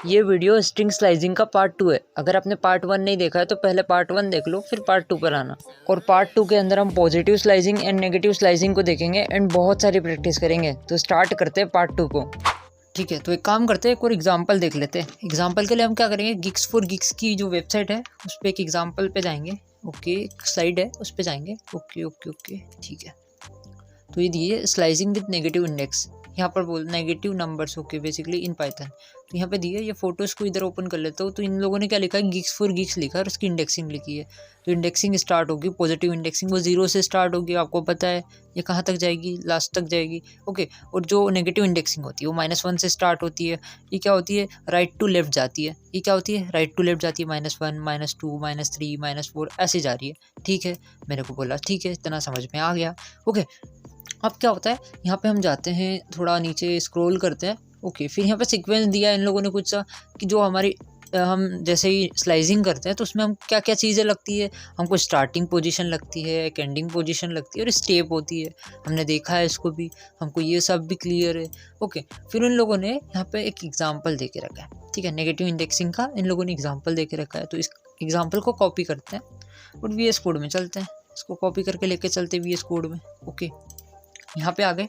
ये video string slicing का part 2 है। अगर आपने पार्ट 1 नहीं देखा है तो पहले पार्ट 1 देख लो, फिर पार्ट 2 पर आना। और पार्ट 2 के अंदर हम positive slicing and negative slicing को देखेंगे एंड बहुत सारी प्रैक्टिस करेंगे। तो स्टार्ट करते हैं पार्ट 2 को। ठीक है, तो एक काम करते हैं, एक और एग्जाम्पल देख लेते हैं। एग्जाम्पल के लिए हम क्या करेंगे, गिग्स फॉर गिग्स की जो वेबसाइट है उस पर एक एग्जाम्पल पे जाएंगे। ओके, एक स्लाइड है उस पर जाएंगे। ओके ओके ओके, ठीक है। तो ये दिए स्लाइसिंग विद नेगेटिव इंडेक्स, यहाँ पर बोल negative numbers. Okay, basically in Python. तो यहाँ पे दिए, ये फोटोज़ को इधर ओपन कर लेता हूँ। तो इन लोगों ने क्या लिखा है, गिग्स फॉर गिग्स लिखा है और उसकी इंडेक्सिंग लिखी है। तो इंडेक्सिंग स्टार्ट होगी, पॉजिटिव इंडेक्सिंग वो 0 से स्टार्ट होगी, आपको पता है। ये कहाँ तक जाएगी, लास्ट तक जाएगी। ओके, और जो नेगेटिव इंडेक्सिंग होती है वो -1 से स्टार्ट होती है। ये क्या होती है, राइट टू लेफ्ट जाती है। ये क्या होती है, राइट टू लेफ्ट जाती है, -1 -2 -3 -4 ऐसे जा रही है। ठीक है, मेरे को बोला ठीक है, इतना समझ में आ गया। ओके, अब क्या होता है, यहाँ पे हम जाते हैं, थोड़ा नीचे स्क्रॉल करते हैं। ओके, फिर यहाँ पे सीक्वेंस दिया है इन लोगों ने कुछ सा, कि जो हमारी हम जैसे ही स्लाइसिंग करते हैं तो उसमें हम क्या क्या चीज़ें लगती है, हमको स्टार्टिंग पोजीशन लगती है, एक एंडिंग पोजीशन लगती है और स्टेप होती है। हमने देखा है इसको भी, हमको ये सब भी क्लियर है। ओके, फिर उन लोगों ने यहाँ पे एक एग्जाम्पल दे के रखा है। ठीक है, नेगेटिव इंडेक्सिंग का इन लोगों ने एग्जाम्पल दे के रखा है। तो इस एग्जाम्पल को कॉपी करते हैं और VS कोड में चलते हैं। इसको कॉपी करके लेके चलते हैं VS कोड में। ओके, यहाँ पे आ गए,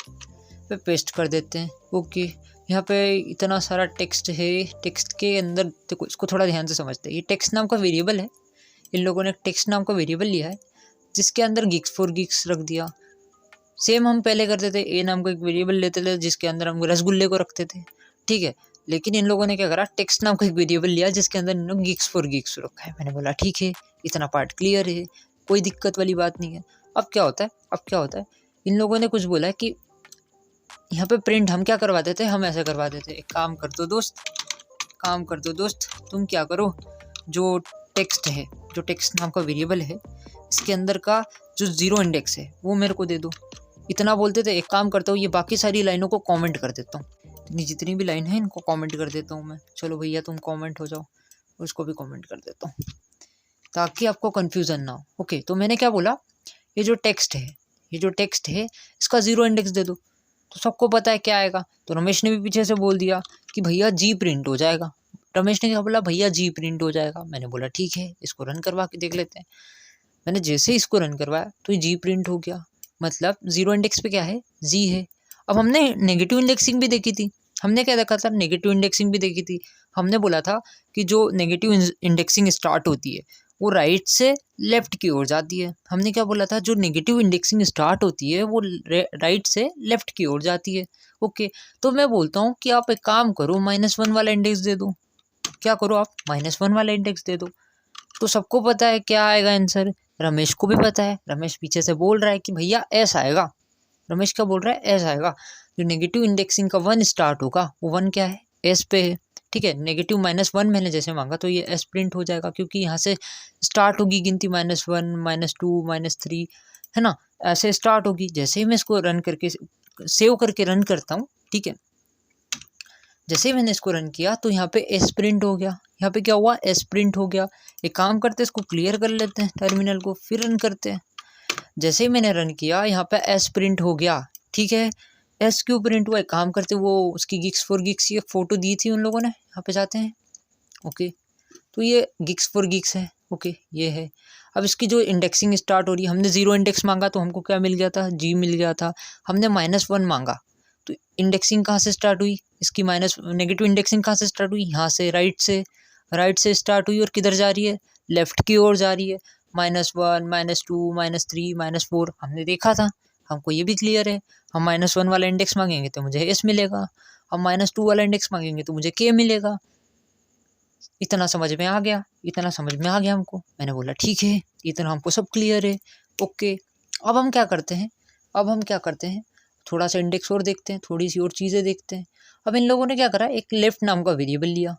पे पेस्ट कर देते हैं। ओके, यहाँ पे इतना सारा टेक्स्ट है। टेक्स्ट के अंदर देखो, इसको थोड़ा ध्यान से समझते हैं। ये टेक्स्ट नाम का वेरिएबल है, इन लोगों ने टेक्स्ट नाम का वेरिएबल लिया है जिसके अंदर गिग्स फॉर गिग्स रख दिया। सेम हम पहले करते थे, ए नाम का एक वेरिएबल लेते थे जिसके अंदर हम रसगुल्ले को रखते थे। ठीक है, लेकिन इन लोगों ने क्या करा, टेक्स्ट नाम का एक वेरिएबल लिया जिसके अंदर इन लोग गिग्स फॉर गिग्स रखा है। मैंने बोला ठीक है, इतना पार्ट क्लियर है, कोई दिक्कत वाली बात नहीं है। अब क्या होता है, इन लोगों ने कुछ बोला है कि यहाँ पे प्रिंट हम क्या करवा देते, हम ऐसे करवा देते। एक काम कर दो दोस्त, तुम क्या करो, जो टेक्स्ट है, जो टेक्स्ट नाम का वेरिएबल है, इसके अंदर का जो 0 इंडेक्स है वो मेरे को दे दो। इतना बोलते थे। एक काम करता हूँ, ये बाकी सारी लाइनों को कमेंट कर देता हूँ, जितनी भी लाइन है इनको कमेंट कर देता हूँ मैं। चलो भैया तुम कमेंट हो जाओ, उसको भी कमेंट कर देता हूँ ताकि आपको कन्फ्यूज़न ना हो। ओके, तो मैंने क्या बोला, ये जो टेक्स्ट है इसका 0 इंडेक्स दे दो। तो सबको पता है क्या आएगा। तो रमेश ने भी पीछे से बोल दिया कि भैया जी प्रिंट हो जाएगा। रमेश ने क्या बोला, भैया जी प्रिंट हो जाएगा। मैंने बोला ठीक है, इसको रन करवा के देख लेते हैं। मैंने जैसे ही इसको रन करवाया तो ये जी प्रिंट हो गया। मतलब 0 इंडेक्स पे क्या है, जी है। अब हमने नेगेटिव इंडेक्सिंग भी देखी थी। हमने क्या देखा था, नेगेटिव इंडेक्सिंग भी देखी थी। हमने बोला था कि जो नेगेटिव इंडेक्सिंग स्टार्ट होती है वो राइट से लेफ्ट की ओर जाती है। हमने क्या बोला था, जो नेगेटिव इंडेक्सिंग स्टार्ट होती है वो राइट से लेफ्ट की ओर जाती है। ओके, तो मैं बोलता हूँ कि आप एक काम करो, -1 वाला इंडेक्स दे दो। क्या करो आप, -1 वाला इंडेक्स दे दो। तो सबको पता है क्या आएगा आंसर, रमेश को भी पता है। रमेश पीछे से बोल रहा है कि भैया एस आएगा। रमेश क्या बोल रहा है, एस आएगा। जो नेगेटिव इंडेक्सिंग का 1 स्टार्ट होगा वो 1 क्या है, एस पे है। ठीक है, नेगेटिव -1 मैंने जैसे मांगा तो ये एस प्रिंट हो जाएगा, क्योंकि यहाँ से स्टार्ट होगी गिनती, -1 -2 -3, है ना, ऐसे स्टार्ट होगी। जैसे ही मैं इसको रन करके सेव करके रन करता हूँ, ठीक है, जैसे ही मैंने इसको रन किया तो यहाँ पे एस प्रिंट हो गया। यहाँ पे क्या हुआ, एस प्रिंट हो गया। एक काम करते हैं, इसको क्लियर कर लेते हैं टर्मिनल को, फिर रन करते हैं। जैसे ही मैंने रन किया यहाँ पे एस प्रिंट हो गया। ठीक है, एस क्यू प्रिंट हुआ, एक काम करते, वो उसकी गिग्स फॉर गिग्स की एक फ़ोटो दी थी उन लोगों ने, यहाँ पे जाते हैं। ओके, तो ये गिग्स फॉर गिग्स है। ओके, ये है। अब इसकी जो इंडेक्सिंग स्टार्ट हो रही है, हमने 0 इंडेक्स मांगा तो हमको क्या मिल गया था, जी मिल गया था। हमने -1 मांगा तो इंडेक्सिंग कहाँ से स्टार्ट हुई, इसकी नेगेटिव इंडेक्सिंग कहाँ से स्टार्ट हुई, यहाँ से, राइट से स्टार्ट हुई और किधर जा रही है, लेफ्ट की ओर जा रही है। -1 -2 -3 -4 हमने देखा था, हमको ये भी क्लियर है। हम -1 वाला इंडेक्स मांगेंगे तो मुझे एस मिलेगा, हम -2 वाला इंडेक्स मांगेंगे तो मुझे के मिलेगा। इतना समझ में आ गया हमको। मैंने बोला ठीक है, इतना हमको सब क्लियर है। ओके, अब हम क्या करते हैं, थोड़ा सा इंडेक्स और देखते हैं, थोड़ी सी और चीज़ें देखते हैं। अब इन लोगों ने क्या करा, एक लेफ्ट नाम का वेरिएबल लिया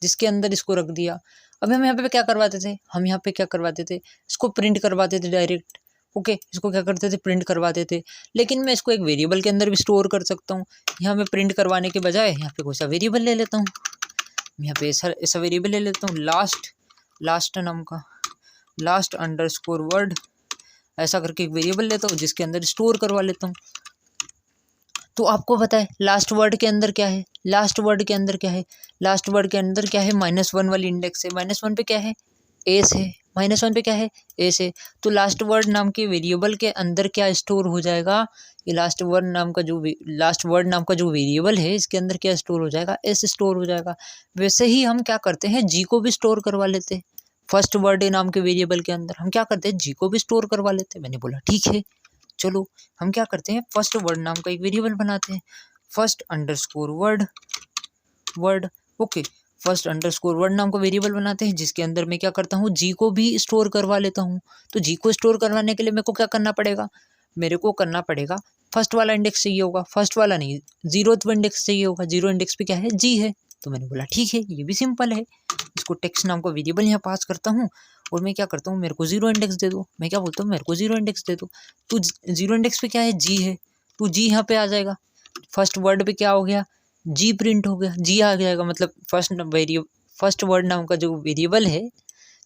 जिसके अंदर इसको रख दिया। अब हम यहाँ पे क्या करवाते थे, इसको प्रिंट करवाते थे डायरेक्ट। ओके, इसको क्या करते थे, प्रिंट करवाते थे। लेकिन मैं इसको एक वेरिएबल के अंदर भी स्टोर कर सकता हूँ। यहाँ मैं प्रिंट करवाने के बजाय यहाँ पे कोई सा वेरिएबल ले लेता हूँ। यहाँ पे ऐसा वेरिएबल ले लेता हूँ, लास्ट नाम का, लास्ट_वर्ड, ऐसा करके एक वेरिएबल लेता हूँ जिसके अंदर स्टोर करवा लेता हूँ। तो आपको पता है लास्ट वर्ड के अंदर क्या है, लास्ट वर्ड के अंदर क्या है, लास्ट वर्ड के अंदर क्या है, -1 वाली इंडेक्स है, -1 पे क्या है, एस है, -1 पे क्या है, एस है। तो लास्ट वर्ड नाम के वेरिएबल के अंदर क्या स्टोर हो जाएगा, ये लास्ट वर्ड नाम का जो वेरिएबल है इसके अंदर क्या स्टोर हो जाएगा, एस स्टोर हो जाएगा। वैसे ही हम क्या करते हैं, जी को भी स्टोर करवा लेते हैं फर्स्ट वर्ड नाम के वेरिएबल के अंदर, हम क्या करते हैं, जी को भी स्टोर करवा लेते हैं। मैंने बोला ठीक है, चलो हम क्या करते हैं, फर्स्ट वर्ड नाम का एक वेरिएबल बनाते हैं, first underscore word okay, first underscore word नाम का वेरिएबल बनाते हैं जिसके अंदर मैं क्या करता हूँ, जी को भी स्टोर करवा लेता हूँ। तो जी को स्टोर करवाने के लिए मेरे को क्या करना पड़ेगा, मेरे को करना पड़ेगा फर्स्ट वाला इंडेक्स चाहिए होगा, फर्स्ट वाला नहीं, 0th इंडेक्स चाहिए होगा, 0 इंडेक्स पे क्या है, जी है। तो मैंने बोला ठीक है, ये भी सिंपल है। इसको टेक्स्ट नाम का वेरिएबल यहाँ पास करता हूँ और मैं क्या करता हूँ, मेरे को 0 इंडेक्स दे दो। मैं क्या बोलता हूँ, मेरे को 0 इंडेक्स दे दो। तो 0 इंडेक्स पे क्या है, जी है, तो जी यहाँ पे आ जाएगा। फर्स्ट वर्ड पे क्या हो गया, जी प्रिंट हो गया, जी आ जाएगा। मतलब फर्स्ट वर्ड नाम का जो वेरिएबल है,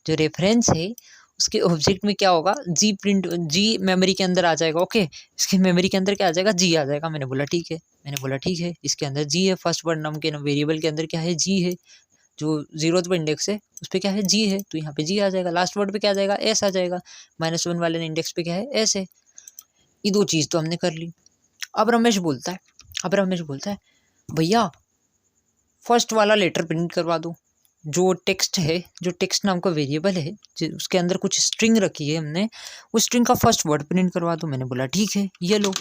जो रेफरेंस है, उसके ऑब्जेक्ट में क्या होगा, जी प्रिंट, जी मेमोरी के अंदर आ जाएगा। ओके, इसके मेमोरी के अंदर क्या आ जाएगा, जी आ जाएगा। मैंने बोला ठीक है, इसके अंदर जी है, फर्स्ट वर्ड नाम के वेरिएबल के अंदर क्या है, जी है। जो 0th इंडेक्स है उस पर क्या है, जी है, तो यहाँ पे जी आ जाएगा। लास्ट वर्ड पे क्या आ जाएगा, एस आ जाएगा। -1 वाले इंडेक्स पे क्या है, एस है। ये दो चीज़ तो हमने कर ली। अब रमेश बोलता है भैया फर्स्ट वाला लेटर प्रिंट करवा दो। जो टेक्स्ट है, जो टेक्स्ट नाम का वेरिएबल है, उसके अंदर कुछ स्ट्रिंग रखी है हमने, उस स्ट्रिंग का फर्स्ट वर्ड प्रिंट करवा दो। मैंने बोला ठीक है, ये लो।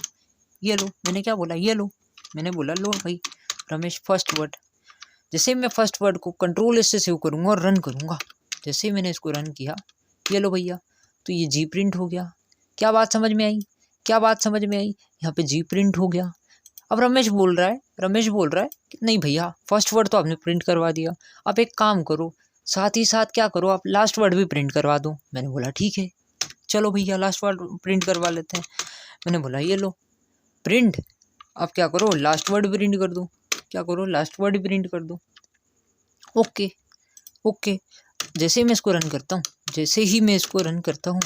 मैंने क्या बोला, ये लो। मैंने बोला लो भाई रमेश, फर्स्ट वर्ड। जैसे मैं फर्स्ट वर्ड को कंट्रोल से सेव करूँगा और रन करूँगा, जैसे ही मैंने इसको रन किया, ये लो भैया, तो ये जी प्रिंट हो गया। क्या बात समझ में आई, यहाँ पे जी प्रिंट हो गया। अब रमेश बोल रहा है कि नहीं भैया, फर्स्ट वर्ड तो आपने प्रिंट करवा दिया, आप एक काम करो, साथ ही साथ क्या करो, आप लास्ट वर्ड भी प्रिंट करवा दो। मैंने बोला ठीक है, चलो भैया लास्ट वर्ड प्रिंट करवा लेते हैं। मैंने बोला ये लो प्रिंट, आप क्या करो, लास्ट वर्ड प्रिंट कर दो। ओके, जैसे ही मैं इसको रन करता हूँ,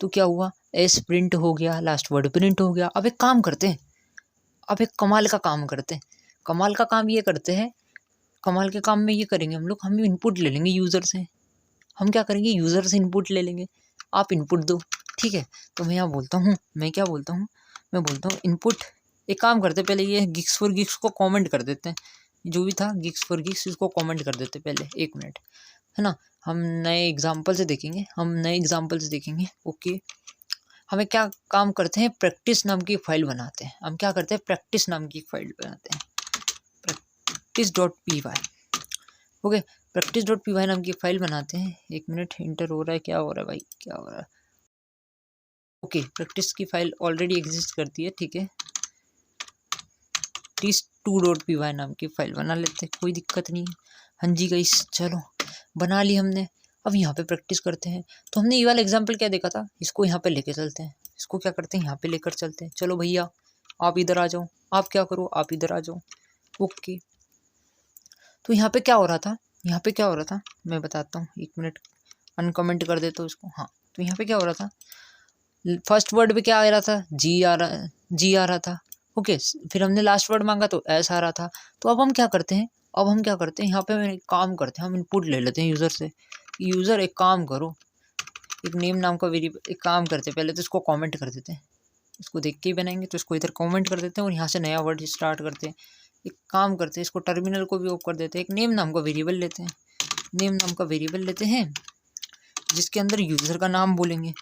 तो क्या हुआ, एस प्रिंट हो गया, लास्ट वर्ड प्रिंट हो गया। अब एक काम करते हैं, अब एक कमाल का काम करते हैं। कमाल के काम में ये करेंगे हम इनपुट ले लेंगे यूज़र से। हम क्या करेंगे, यूज़र से इनपुट ले लेंगे, आप इनपुट दो, ठीक है। तो मैं बोलता हूँ इनपुट। एक काम करते, पहले ये गिग्स फॉर गिग्स को कमेंट कर देते हैं, जो भी था गिग्स फॉर गिग्स, इसको कमेंट कर देते पहले, 1 मिनट, है ना। हम नए एग्जाम्पल से देखेंगे। ओके, हमें क्या काम करते हैं, प्रैक्टिस नाम की फाइल बनाते हैं। Practice dot P Y. Okay, practice dot P Y नाम की फाइल बनाते हैं। 1 मिनट, इंटर हो रहा है, क्या हो रहा है। ओके, प्रैक्टिस की फाइल ऑलरेडी एग्जिस्ट करती है, ठीक है। practice2.py नाम की फाइल बना लेते हैं, कोई दिक्कत नहीं है। हाँ जी गाइस, चलो बना ली हमने। अब यहाँ पे प्रैक्टिस करते हैं। तो हमने ये वाला एग्जाम्पल क्या देखा था, इसको यहाँ पे लेके चलते हैं। इसको क्या करते हैं, यहाँ पे लेकर चलते हैं। चलो भैया आप इधर आ जाओ, आप क्या करो, आप इधर आ जाओ। ओके, तो यहाँ पे क्या हो रहा था, मैं बताता हूँ, 1 मिनट, अनकमेंट कर देता हूँ इसको। हाँ, तो यहाँ पे क्या हो रहा था, फर्स्ट वर्ड पे क्या आ रहा था, जी आ रहा था। ओके, फिर हमने लास्ट वर्ड मांगा तो एस आ रहा था। तो अब हम क्या करते हैं, यहाँ पे एक काम करते हैं, हम इनपुट ले लेते हैं यूज़र से। यूज़र एक काम करो, एक नेम नाम का वेरिएबल, एक काम करते हैं, पहले तो इसको कमेंट कर देते हैं। इसको देख के ही बनाएंगे, तो इसको इधर कमेंट कर देते हैं और यहाँ से नया वर्ड स्टार्ट करते हैं। एक काम करते हैं, इसको टर्मिनल को भी ऑफ कर देते हैं। एक नेम नाम का वेरिएबल लेते हैं, जिसके अंदर यूज़र का नाम बोलेंगे।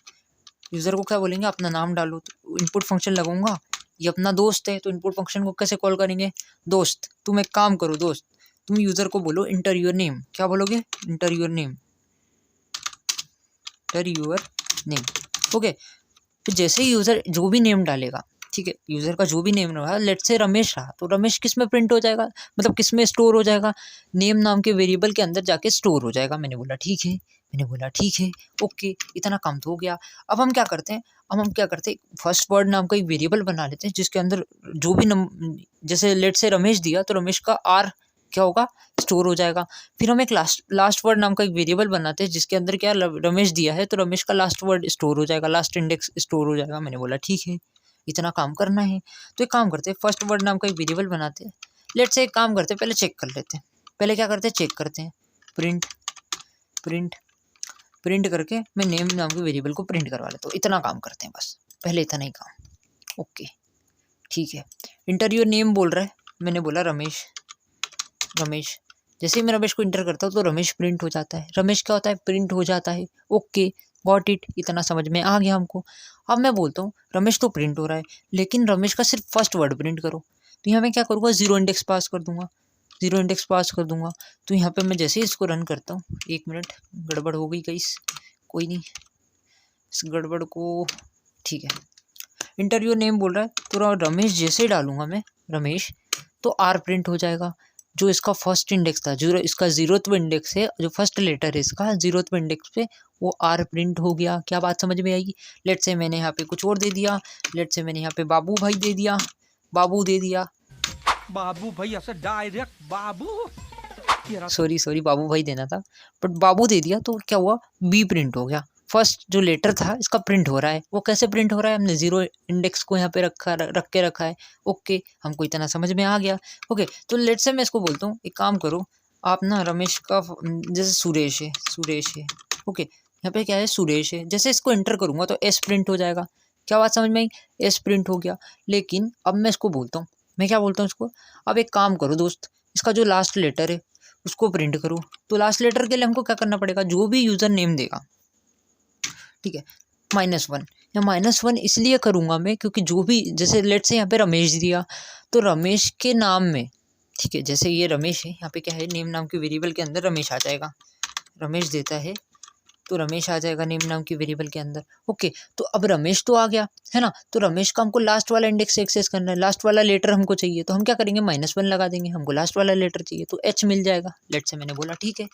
यूज़र को क्या बोलेंगे, अपना नाम डालो। तो इनपुट फंक्शन लगाऊंगा, ये अपना दोस्त है, तो इनपुट फंक्शन को कैसे कॉल करेंगे, दोस्त। तुम एक काम करो दोस्त, तुम यूज़र को बोलो इंटर योर नेम। क्या बोलोगे, इंटर योर नेम। ओके, तो जैसे ही यूज़र जो भी नेम डालेगा, ठीक है, यूज़र का जो भी नेम रहा, लेट्स से रमेश रहा, तो रमेश किस में प्रिंट हो जाएगा, मतलब किस में स्टोर हो जाएगा, नेम नाम के वेरिएबल के अंदर जाके स्टोर हो जाएगा। मैंने बोला ठीक है, ओके, इतना काम तो हो गया। अब हम क्या करते हैं, फर्स्ट वर्ड नाम का एक वेरिएबल बना लेते हैं, जिसके अंदर जो भी जैसे लेट्स से रमेश दिया, तो रमेश का आर क्या होगा, स्टोर हो जाएगा। फिर हम एक लास्ट वर्ड नाम का एक वेरिएबल बनाते हैं, जिसके अंदर क्या रमेश दिया है, तो रमेश का लास्ट वर्ड स्टोर हो जाएगा, लास्ट इंडेक्स स्टोर हो जाएगा। मैंने बोला ठीक है, इतना काम करना है। तो एक काम करते हैं, फर्स्ट वर्ड नाम का एक वेरिएबल बनाते हैं। लेट्स से एक काम करते हैं, पहले चेक कर लेते हैं। पहले क्या करते हैं, चेक करते हैं। प्रिंट प्रिंट प्रिंट करके मैं नेम नाम के वेरिएबल को प्रिंट करवा लेता हूँ। इतना काम करते हैं बस, पहले इतना ही काम। ओके ठीक है। इंटर योर नेम बोल रहा है, मैंने बोला रमेश। रमेश जैसे ही मैं रमेश को इंटर करता हूँ तो रमेश प्रिंट हो जाता है। रमेश क्या होता है, प्रिंट हो जाता है। ओके गॉट इट, इतना समझ में आ गया हमको। अब मैं बोलता हूँ रमेश तो प्रिंट हो रहा है, लेकिन रमेश का सिर्फ फर्स्ट वर्ड प्रिंट करो। तो यहाँ मैं क्या करूँगा, जीरो इंडेक्स पास कर दूंगा। जीरो इंडेक्स पास कर दूंगा। तो यहाँ पे मैं जैसे ही इसको रन करता हूँ, 1 मिनट, गड़बड़ हो गई गाइस, कोई नहीं, इस गड़बड़ को ठीक है। इंटर योर नेम बोल रहा है, तो रमेश जैसे ही डालूंगा मैं रमेश, तो आर प्रिंट हो जाएगा। जो इसका फर्स्ट इंडेक्स था, जो इसका 0th इंडेक्स है, जो फर्स्ट लेटर है इसका 0th इंडेक्स पे, वो आर प्रिंट हो गया। क्या बात समझ में आएगी। लेट से मैंने यहाँ पे कुछ और दे दिया। लेट से मैंने यहाँ पे बाबू भाई दे दिया, बाबू दे दिया, बाबू भाई ऐसे डायरेक्ट बाबू, सॉरी बाबू भाई देना था, बट बाबू दे दिया। तो क्या हुआ, बी प्रिंट हो गया। फर्स्ट जो लेटर था इसका प्रिंट हो रहा है। वो कैसे प्रिंट हो रहा है, हमने जीरो इंडेक्स को यहाँ पे रख के रखा है। ओके हमको इतना समझ में आ गया। ओके तो लेट से मैं इसको बोलता हूँ, एक काम करो आप ना, रमेश का जैसे सुरेश है। ओके यहाँ पे क्या है, सुरेश है। जैसे इसको एंटर करूँगा तो एस प्रिंट हो जाएगा। क्या बात समझ में आई, एस प्रिंट हो गया। लेकिन अब मैं इसको बोलता हूँ, मैं क्या बोलता हूँ इसको, अब एक काम करो दोस्त, इसका जो लास्ट लेटर है उसको प्रिंट करो। तो लास्ट लेटर के लिए हमको क्या करना पड़ेगा, जो भी यूज़र नेम देगा, ठीक है, -1। या -1 इसलिए करूँगा मैं क्योंकि जो भी, जैसे लेट से यहाँ पे रमेश दिया, तो रमेश के नाम में, ठीक है, जैसे ये रमेश है, यहाँ पे क्या है, नेम नाम के वेरिएबल के अंदर रमेश आ जाएगा। रमेश देता है तो रमेश आ जाएगा नेम नाम की वेरिएबल के अंदर। ओके तो अब रमेश तो आ गया है ना, तो रमेश का हमको लास्ट वाला इंडेक्स एक्सेस करना है, लास्ट वाला लेटर हमको चाहिए। तो हम क्या करेंगे, -1 लगा देंगे, हमको लास्ट वाला लेटर चाहिए तो एच मिल जाएगा। लेट से मैंने बोला ठीक है,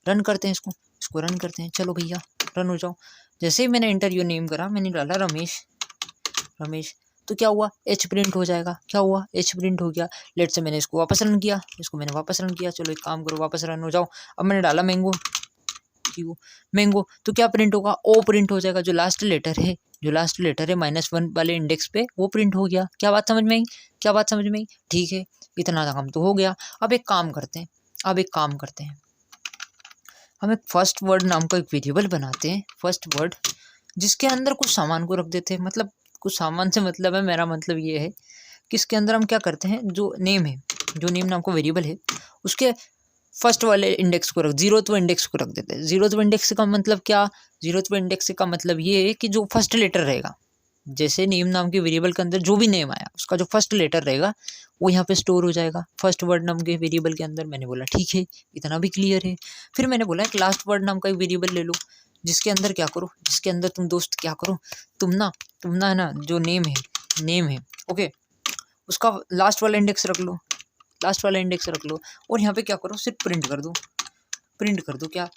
रन करते हैं इसको रन करते हैं। चलो भैया रन हो जाओ। जैसे ही मैंने एंटर योर नेम करा, मैंने डाला रमेश, तो क्या हुआ, एच प्रिंट हो जाएगा। क्या हुआ, एच प्रिंट हो गया। लेट से मैंने इसको वापस रन किया, चलो एक काम करो, वापस रन हो जाओ। अब मैंने डाला मैंगो, तो क्या प्रिंट होगा, ओ प्रिंट हो जाएगा। जो लास्ट लेटर है -1 वाले इंडेक्स पे, वो प्रिंट हो गया। क्या बात समझ में आई, ठीक है, इतना काम तो हो गया। अब एक काम करते हैं, हम एक फर्स्ट वर्ड नाम का एक वेरिएबल बनाते हैं, फर्स्ट वर्ड, जिसके अंदर कुछ सामान को रख देते हैं। मतलब कुछ सामान से मतलब है, मेरा मतलब ये है कि इसके अंदर हम क्या करते हैं, जो नेम नाम का वेरिएबल है, उसके फर्स्ट वाले इंडेक्स को 0th इंडेक्स को रख देते हैं। 0th इंडेक्स का मतलब क्या, 0th इंडेक्स का मतलब ये है कि जो फर्स्ट लेटर रहेगा, जैसे नेम नाम के वेरिएबल के अंदर जो भी नेम आया, उसका जो फर्स्ट लेटर रहेगा वो यहाँ पे स्टोर हो जाएगा फर्स्ट वर्ड नाम के वेरिएबल के अंदर। मैंने बोला ठीक है, इतना भी क्लियर है। फिर मैंने बोला एक लास्ट वर्ड नाम का एक वेरिएबल ले लो, जिसके अंदर क्या करो, जिसके अंदर तुम दोस्त क्या करो, तुम ना है ना, जो नेम है ओके, उसका लास्ट वाला इंडेक्स रख लो, और यहाँ पे क्या करो, सिर्फ प्रिंट कर दो क्या,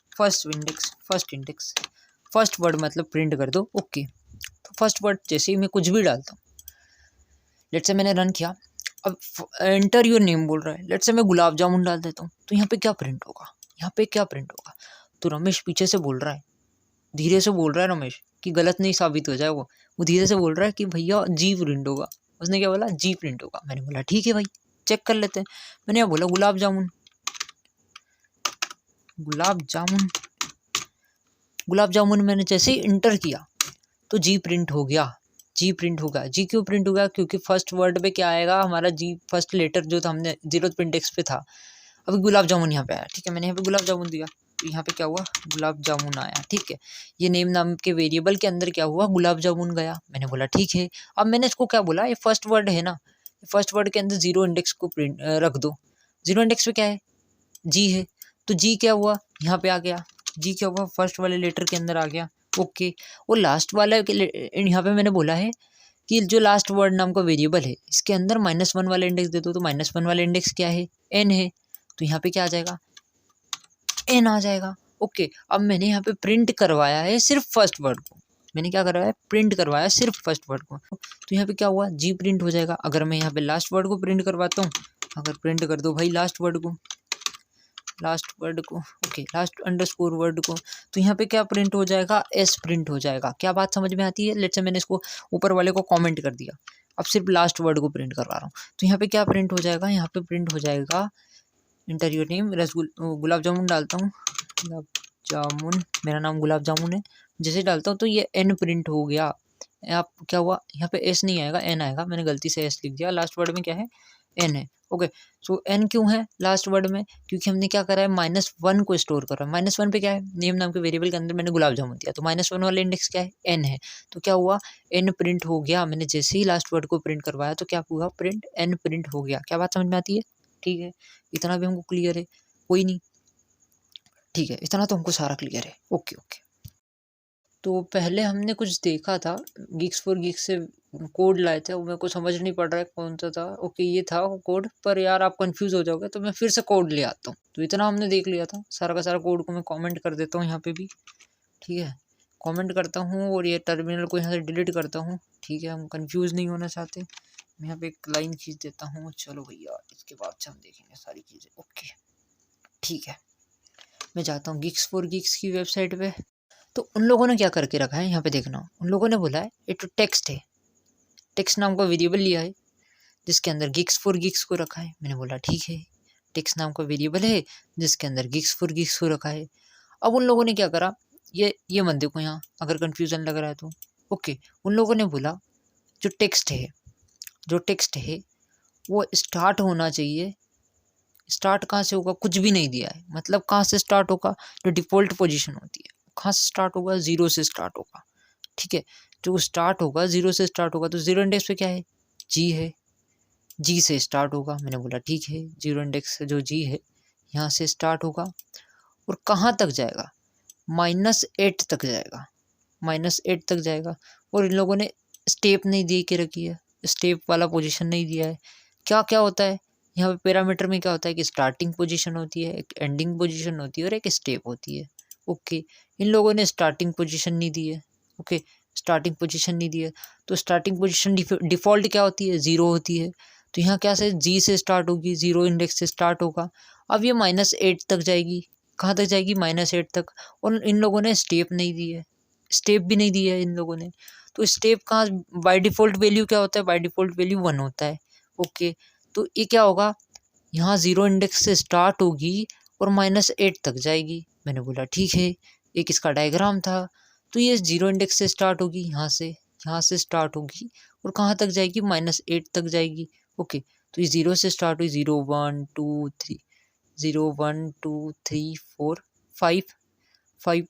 फर्स्ट वर्ड मतलब प्रिंट कर दो। ओके तो फर्स्ट वर्ड जैसे ही मैं कुछ भी डालता हूँ, लेट से मैंने रन किया, अब एंटर योर नेम बोल रहा है, लेट से मैं गुलाब जामुन डाल देता हूँ, तो यहाँ पे क्या प्रिंट होगा, तो रमेश पीछे से बोल रहा है, धीरे से बोल रहा है रमेश, कि गलत नहीं साबित हो जाए, वो धीरे से बोल रहा है कि भैया जी प्रिंट होगा। उसने क्या बोला, जी प्रिंट होगा। मैंने बोला ठीक है भाई, चेक कर लेते हैं। मैंने बोला गुलाब जामुन मैंने जैसे ही इंटर किया तो जी प्रिंट हो गया। जी क्यों प्रिंट होगा, क्योंकि फर्स्ट वर्ड पे क्या आएगा, हमारा जी फर्स्ट लेटर जो था, हमने 0th इंडेक्स पे था। अभी गुलाब जामुन यहाँ पे आया, ठीक है, मैंने यहाँ पे गुलाब जामुन दिया, तो यहाँ पे क्या हुआ, गुलाब जामुन आया। ठीक है, ये नेम नाम के वेरिएबल के अंदर क्या हुआ, गुलाब जामुन गया। मैंने बोला ठीक है। अब मैंने इसको क्या बोला, ये फर्स्ट वर्ड है ना, फर्स्ट वर्ड के अंदर 0 इंडेक्स को प्रिंट रख दो। 0 इंडेक्स पे क्या है, जी है, तो जी क्या हुआ, यहाँ पे आ गया। जी क्या हुआ, फर्स्ट वाले लेटर के अंदर आ गया। ओके, वो लास्ट वाला यहाँ पे मैंने बोला है कि जो लास्ट वर्ड नाम का वेरिएबल है, इसके अंदर -1 वाला इंडेक्स दे दो। तो -1 वाला इंडेक्स क्या है, एन है, तो यहाँ पे क्या आ जाएगा, एन आ जाएगा। ओके, अब मैंने यहाँ पे प्रिंट करवाया है सिर्फ फर्स्ट वर्ड को, मैंने क्या करवाया, प्रिंट करवाया सिर्फ फर्स्ट वर्ड को, तो यहाँ पे क्या हुआ, जी प्रिंट हो जाएगा। अगर मैं यहाँ पे लास्ट वर्ड को प्रिंट करवाता हूँ, अगर प्रिंट कर दो भाई लास्ट वर्ड को, लास्ट वर्ड को, ओके लास्ट अंडरस्कोर वर्ड को, तो यहाँ पे क्या प्रिंट हो जाएगा, एस प्रिंट हो जाएगा। क्या बात समझ में आती है? लेट्स से मैंने इसको ऊपर वाले को कमेंट कर दिया, अब सिर्फ लास्ट वर्ड को प्रिंट करवा रहा हूँ, तो यहाँ पे क्या प्रिंट हो जाएगा, यहाँ पे प्रिंट हो जाएगा inter your name, gulab jamun डालता हूँ, गुलाब जामुन, मेरा नाम गुलाब जामुन है, जैसे डालता हूँ तो ये एन प्रिंट हो गया। आप क्या हुआ, यहाँ पे एस नहीं आएगा, एन आएगा, मैंने गलती से एस लिख दिया, लास्ट वर्ड में क्या है, एन है। ओके, सो एन क्यों है लास्ट वर्ड में, क्योंकि हमने क्या करा है, -1 को स्टोर कर रहा है। -1 पे क्या है, नेम नाम के वेरिएबल के अंदर मैंने गुलाब जामुन दिया, तो -1 वाला इंडेक्स क्या है, एन है, तो क्या हुआ, एन प्रिंट हो गया। मैंने जैसे ही लास्ट वर्ड को प्रिंट करवाया तो क्या हुआ, प्रिंट एन प्रिंट हो गया। क्या बात समझ में आती है? ठीक है, इतना भी हमको क्लियर है, कोई नहीं, ठीक है, इतना तो हमको सारा क्लियर है। ओके ओके, तो पहले हमने कुछ देखा था, Geeks for Geeks से कोड लाए थे, वो मेरे को समझ नहीं पड़ रहा है कौन सा था। ओके, ये था वो कोड, पर यार आप कंफ्यूज हो जाओगे, तो मैं फिर से कोड ले आता हूँ। तो इतना हमने देख लिया था, सारा का सारा कोड को मैं कमेंट कर देता हूँ यहाँ पे भी, ठीक है, कमेंट करता हूँ और ये टर्मिनल को यहाँ से डिलीट करता हूँ। ठीक है, हम कंफ्यूज नहीं होना चाहते, मैं यहाँ पे एक लाइन खींच देता हूँ। चलो भैया, इसके बाद से हम देखेंगे सारी चीज़ें। ओके, ठीक है, मैं जाता हूँ Geeks for Geeks की वेबसाइट पे। तो उन लोगों ने क्या करके रखा है, यहाँ पे देखना, उन लोगों ने बोला है ये तो टेक्स्ट है, टेक्स्ट नाम का वेरिएबल लिया है जिसके अंदर Geeks for Geeks को रखा है। मैंने बोला ठीक है, टेक्स्ट नाम का वेरिएबल है जिसके अंदर Geeks for Geeks को रखा है। अब उन लोगों ने क्या करा, ये मत देखो यहाँ अगर कन्फ्यूज़न लग रहा है तो। ओके, उन लोगों ने बोला जो टेक्स्ट है वो स्टार्ट होना चाहिए। स्टार्ट कहाँ से होगा, कुछ भी नहीं दिया है, मतलब कहाँ से स्टार्ट होगा, जो डिफ़ॉल्ट पोजीशन होती है कहाँ से स्टार्ट होगा, 0 से स्टार्ट होगा। ठीक है, जो स्टार्ट होगा 0 से स्टार्ट होगा, तो 0 इंडेक्स पे क्या है, जी है, जी से स्टार्ट होगा। मैंने बोला ठीक है, 0 इंडेक्स जो जी है यहाँ से स्टार्ट होगा और कहाँ तक जाएगा, -8 तक जाएगा, -8 तक जाएगा। और इन लोगों ने स्टेप नहीं दे के रखी है, स्टेप वाला पोजीशन नहीं दिया है। क्या क्या होता है यहाँ पे पैरामीटर में, क्या होता है कि स्टार्टिंग पोजीशन होती है, एक एंडिंग पोजीशन होती है और एक स्टेप होती है। ओके, इन लोगों ने स्टार्टिंग पोजीशन नहीं दी है। ओके, स्टार्टिंग पोजीशन नहीं दी है, तो स्टार्टिंग पोजीशन डिफ़ॉल्ट क्या होती है, 0 होती है। तो यहाँ क्या से जी से स्टार्ट होगी, 0 इंडेक्स से स्टार्ट होगा। अब ये -8 तक जाएगी, कहाँ तक जाएगी, -8 तक। और इन लोगों ने स्टेप नहीं दी है, स्टेप भी नहीं दी है इन लोगों ने। तो स्टेप कहाँ, बाय डिफ़ॉल्ट वैल्यू क्या होता है, बाय डिफ़ॉल्ट वैल्यू 1 होता है। ओके, तो ये क्या होगा, यहाँ 0 इंडेक्स से स्टार्ट होगी और -8 तक जाएगी। मैंने बोला ठीक है, एक इसका डायग्राम था। तो ये 0 इंडेक्स से स्टार्ट होगी, यहाँ से स्टार्ट होगी और कहाँ तक जाएगी, -8 तक जाएगी। ओके, तो ये 0 से स्टार्ट हुई, 0 1 2 3, 0 1 2 3 4 5 5,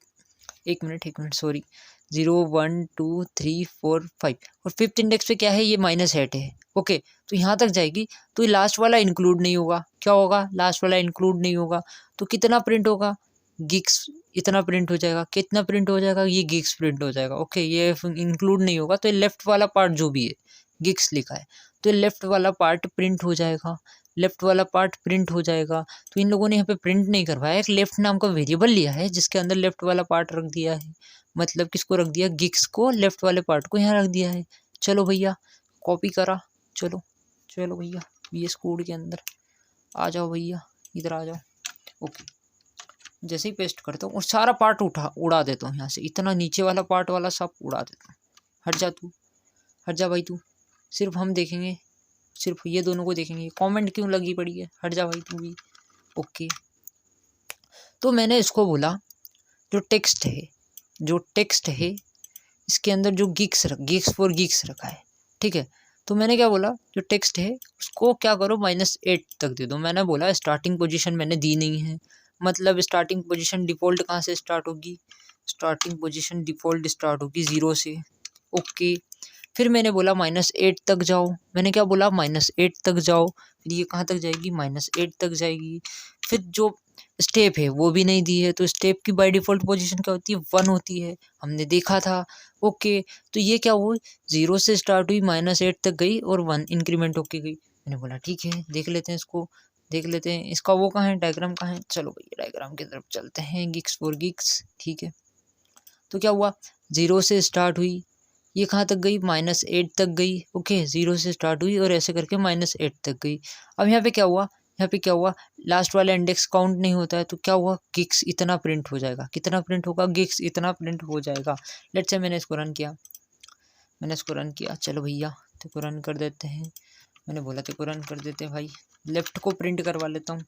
एक मिनट सॉरी, 0 1 2 3 4 5 और 5th इंडेक्स पे क्या है, ये -8 है। ओके, तो यहाँ तक जाएगी, तो ये लास्ट वाला इंक्लूड नहीं होगा। क्या होगा, लास्ट वाला इंक्लूड नहीं होगा, तो कितना प्रिंट होगा, गिक्स इतना प्रिंट हो जाएगा। कितना प्रिंट हो जाएगा, ये गिक्स प्रिंट हो जाएगा। ओके, ये इंक्लूड नहीं होगा, तो ये लेफ्ट वाला पार्ट जो भी है, गिक्स लिखा है, तो ये लेफ्ट वाला पार्ट प्रिंट हो जाएगा, लेफ्ट वाला पार्ट प्रिंट हो जाएगा। तो इन लोगों ने यहाँ पे प्रिंट नहीं करवाया, एक लेफ्ट नाम का वेरिएबल लिया है जिसके अंदर लेफ्ट वाला पार्ट रख दिया है। मतलब किसको रख दिया, गिक्स को, लेफ्ट वाले पार्ट को यहाँ रख दिया है। चलो भैया, कॉपी करा, चलो चलो भैया, VS कोड के अंदर आ जाओ भैया, इधर आ जाओ। ओके, जैसे ही पेस्ट करता हूँ और सारा पार्ट उड़ा देता हूँ यहाँ से, इतना नीचे वाला पार्ट वाला सब उड़ा देता हूँ। हट जा तू, हट जा भाई तू, सिर्फ हम देखेंगे, सिर्फ ये दोनों को देखेंगे। कमेंट क्यों लगी पड़ी है, हट जा भाई तू भी। ओके, तो मैंने इसको बोला जो टेक्स्ट है इसके अंदर जो गिक्स फॉर गिक्स रखा है, ठीक है। तो मैंने क्या बोला, जो टेक्स्ट है उसको क्या करो, -8 तक दे दो। मैंने बोला स्टार्टिंग पोजीशन मैंने दी नहीं है, मतलब स्टार्टिंग पोजीशन डिफ़ॉल्ट कहाँ से स्टार्ट होगी, स्टार्टिंग पोजीशन डिफ़ॉल्ट स्टार्ट होगी 0 से। ओके, फिर मैंने बोला -8 तक जाओ। मैंने क्या बोला, -8 तक जाओ। फिर ये कहाँ तक जाएगी, -8 तक जाएगी। फिर जो स्टेप है वो भी नहीं दी है, तो स्टेप की बाय डिफ़ॉल्ट पोजीशन क्या होती है, 1 होती है, हमने देखा था। ओके, तो ये क्या हुआ, 0 से स्टार्ट हुई, -8 तक गई और 1 इंक्रीमेंट होके गई। मैंने बोला ठीक है, देख लेते हैं इसको, देख लेते हैं इसका वो कहाँ है, डायग्राम कहाँ है। चलो भैया डायग्राम की तरफ चलते हैं, गिक्स फॉर गिक्स, ठीक है। तो क्या हुआ, 0 से स्टार्ट हुई, ये कहाँ तक गई, -8 तक गई। ओके, 0 से स्टार्ट हुई और ऐसे करके -8 तक गई। अब यहाँ पे क्या हुआ, यहाँ पे क्या हुआ, लास्ट वाला इंडेक्स काउंट नहीं होता है, तो क्या हुआ, गिग्स इतना प्रिंट हो जाएगा। कितना प्रिंट होगा, गिग्स इतना प्रिंट हो जाएगा। लेट्स से मैंने इसको रन किया, चलो भैया तो को रन कर देते हैं। मैंने बोला तो को रन कर देते हैं भाई। लेफ्ट को प्रिंट करवा लेता हूँ,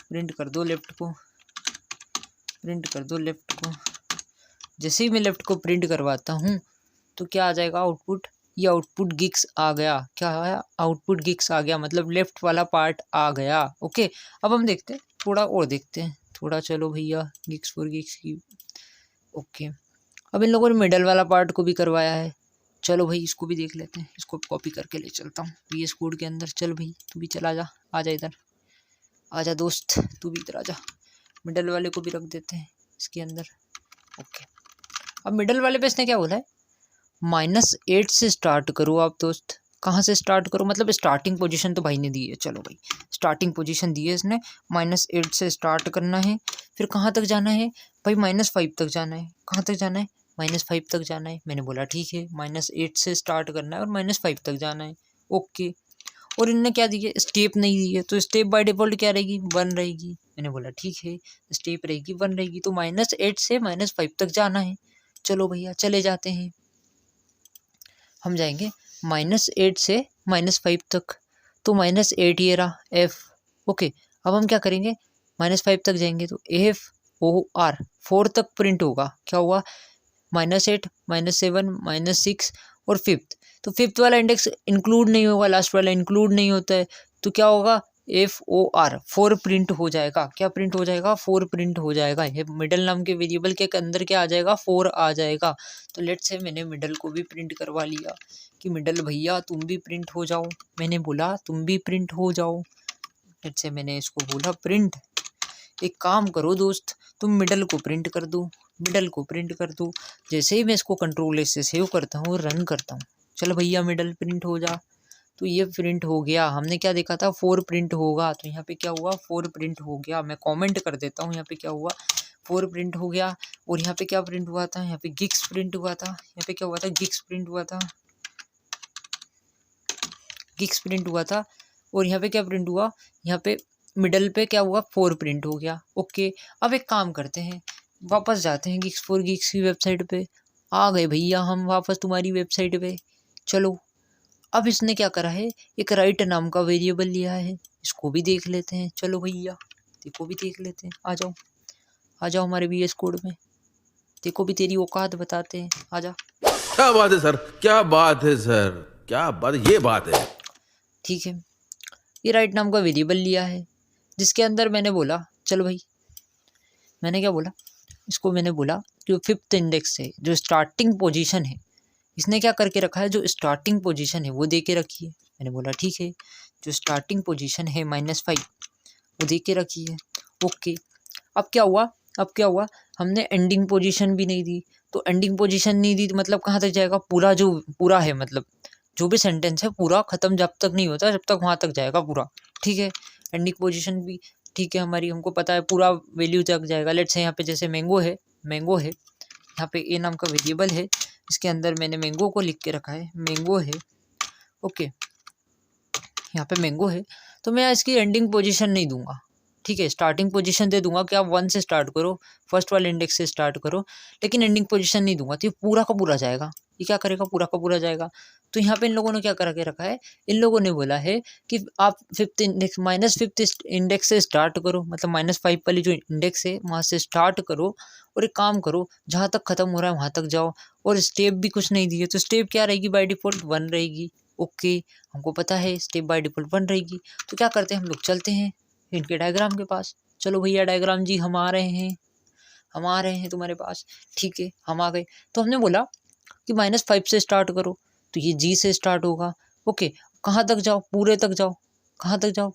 प्रिंट कर दो लेफ्ट को। जैसे ही मैं लेफ्ट को प्रिंट करवाता हूँ तो क्या आ जाएगा आउटपुट, ये आउटपुट गिग्स आ गया। क्या आया, आउटपुट गिग्स आ गया, मतलब लेफ्ट वाला पार्ट आ गया। ओके, अब हम देखते हैं थोड़ा और देखते हैं थोड़ा, चलो भैया गिग्स फॉर गिग्स की। ओके, अब इन लोगों ने मिडल वाला पार्ट को भी करवाया है, चलो भाई इसको भी देख लेते हैं। इसको कॉपी करके ले चलता हूँ VS कोड के अंदर। चल भाई तू भी चला जा, आजा इधर, आजा दोस्त तू भी इधर आजा। मिडल वाले को भी रख देते हैं इसके अंदर। ओके, अब मिडल वाले पे इसने क्या बोला है, -8 से स्टार्ट करो आप दोस्त। कहाँ से स्टार्ट करो, मतलब स्टार्टिंग पोजीशन तो भाई ने दी है। चलो भाई स्टार्टिंग पोजीशन दी है इसने, -8 से स्टार्ट करना है। फिर कहाँ तक जाना है भाई, -5 तक जाना है। कहाँ तक जाना है, -5 तक जाना है। मैंने बोला ठीक है, -8 से स्टार्ट करना है और -5 तक जाना है। ओके, और इनने क्या दी है, स्टेप नहीं दी है, तो स्टेप बाय डिफॉल्ट क्या रहेगी, 1 रहेगी। मैंने बोला ठीक है, स्टेप रहेगी 1 रहेगी, तो -8 से -5 तक जाना है। चलो भैया चले जाते हैं, हम जाएंगे -8 से -5 तक, तो -8 ये रहा F। ओके, अब हम क्या करेंगे, -5 तक जाएंगे तो FOR 4 तक प्रिंट होगा। क्या हुआ, -8 -7 -6 और 5th, तो 5th वाला इंडेक्स इंक्लूड नहीं होगा, लास्ट वाला इंक्लूड नहीं होता है, तो क्या होगा FOR 4 प्रिंट हो जाएगा। क्या प्रिंट हो जाएगा, 4 प्रिंट हो जाएगा। ये मिडल नाम के वेरिएबल के अंदर क्या आ जाएगा, 4 आ जाएगा। तो लेट्स से मैंने मिडल को भी प्रिंट करवा लिया कि मिडल भैया तुम भी प्रिंट हो जाओ। मैंने बोला तुम भी प्रिंट हो जाओ। लेट्स से मैंने इसको बोला प्रिंट, एक काम करो दोस्त, तुम मिडल को प्रिंट कर दो, जैसे ही मैं इसको कंट्रोल से सेव करता हूँ, रन करता हूँ, चलो भैया मिडल प्रिंट हो जा। तो ये प्रिंट हो गया। हमने क्या देखा था, 4 प्रिंट होगा, तो यहाँ पे क्या हुआ, 4 प्रिंट हो गया। मैं कमेंट कर देता हूँ, यहाँ पे क्या हुआ, 4 प्रिंट हो गया। और यहाँ पे क्या प्रिंट हुआ था, यहाँ पे गिग्स प्रिंट हुआ था। यहाँ पे क्या हुआ था, गिग्स प्रिंट हुआ था। और यहाँ पे क्या प्रिंट हुआ, यहाँ पे मिडल पे क्या हुआ, 4 प्रिंट हो गया। ओके, अब एक काम करते हैं, वापस जाते हैं गिग्स फॉर गिग्स की वेबसाइट पे। आ गए भैया हम वापस तुम्हारी वेबसाइट पे। चलो, अब इसने क्या करा है, एक राइट नाम का वेरिएबल लिया है, इसको भी देख लेते हैं। चलो भैया देखो भी देख लेते हैं, आ जाओ हमारे VS कोड में, देखो भी तेरी औकात बताते हैं, आ जा। क्या बात है सर, क्या बात है सर, क्या बात, ये बात है। ठीक है, ये राइट नाम का वेरिएबल लिया है, जिसके अंदर मैंने बोला, चलो भाई मैंने क्या बोला, इसको मैंने बोला जो 5th इंडेक्स है, जो स्टार्टिंग पोजीशन है, इसने क्या करके रखा है, जो स्टार्टिंग पोजीशन है वो दे के रखी है। मैंने बोला ठीक है, जो स्टार्टिंग पोजीशन है -5 वो दे के रखी है। ओके, अब क्या हुआ, हमने एंडिंग पोजीशन भी नहीं दी, तो एंडिंग पोजीशन नहीं दी तो मतलब कहाँ तक जाएगा, पूरा है, मतलब जो भी सेंटेंस है पूरा ख़त्म जब तक नहीं होता, जब तक वहाँ तक जाएगा पूरा। ठीक है, एंडिंग पोजीशन भी ठीक है हमारी, हमको पता है पूरा वैल्यू तक जाएगा। लेट्स से यहाँ पे जैसे मैंगो है, यहाँ पे ए नाम का वेरिएबल है, इसके अंदर मैंने मैंगो को लिख के रखा है, मैंगो है। ओके, यहाँ पे मैंगो है, तो मैं इसकी एंडिंग पोजीशन नहीं दूंगा। ठीक है, स्टार्टिंग पोजीशन दे दूंगा कि आप 1 से स्टार्ट करो, फर्स्ट वाले इंडेक्स से स्टार्ट करो, लेकिन एंडिंग पोजीशन नहीं दूंगा। तो ये पूरा का पूरा जाएगा, ये क्या करेगा, पूरा का पूरा जाएगा। तो यहाँ पे इन लोगों ने क्या करके रखा है, इन लोगों ने बोला है कि आप 5th इंडेक्स -5th इंडेक्स से स्टार्ट करो, मतलब -5 वाली जो इंडेक्स है वहाँ से स्टार्ट करो, और एक काम करो जहाँ तक ख़त्म हो रहा है वहाँ तक जाओ। और स्टेप भी कुछ नहीं दिए, तो स्टेप क्या रहेगी, बाय डिफ़ॉल्ट 1 रहेगी। ओके, हमको पता है स्टेप बाय डिफ़ॉल्ट 1 रहेगी। तो क्या करते हैं, हम लोग चलते हैं इनके डायग्राम के पास। चलो भैया डायग्राम जी हम आ रहे हैं तुम्हारे पास। ठीक है, हम आ गए। तो हमने बोला कि -5 से स्टार्ट करो, तो ये G से स्टार्ट होगा। ओके, कहाँ तक जाओ, पूरे तक जाओ,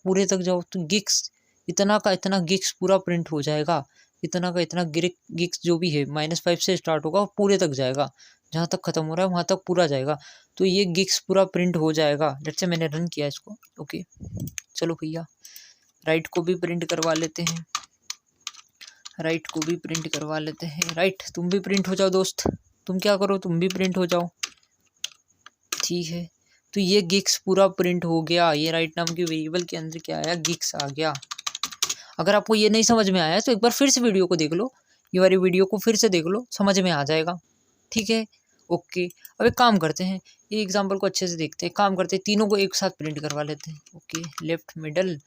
पूरे तक जाओ, तो गिग्स इतना का इतना गिग्स पूरा प्रिंट हो जाएगा, इतना का इतना गिग्स जो भी है -5 से स्टार्ट होगा पूरे तक जाएगा, जहाँ तक ख़त्म हो रहा है वहाँ तक पूरा जाएगा। तो ये गिग्स पूरा प्रिंट हो जाएगा। लेट्स से मैंने रन किया इसको। ओके, चलो भैया राइट को भी प्रिंट करवा लेते हैं, राइट तुम भी प्रिंट हो जाओ दोस्त, तुम क्या करो, तुम भी प्रिंट हो जाओ। ठीक है, तो ये गिक्स पूरा प्रिंट हो गया। ये राइट नाम की वेरिएबल के अंदर क्या आया, गिक्स आ गया। अगर आपको ये नहीं समझ में आया तो एक बार फिर से वीडियो को देख लो, ये वाली वीडियो को फिर से देख लो, समझ में आ जाएगा। ठीक है, ओके। अब एक काम करते हैं, ये एग्जांपल को अच्छे से देखते हैं। काम करते हैं, तीनों को एक साथ प्रिंट करवा लेते हैं। ओके, लेफ्ट मिडल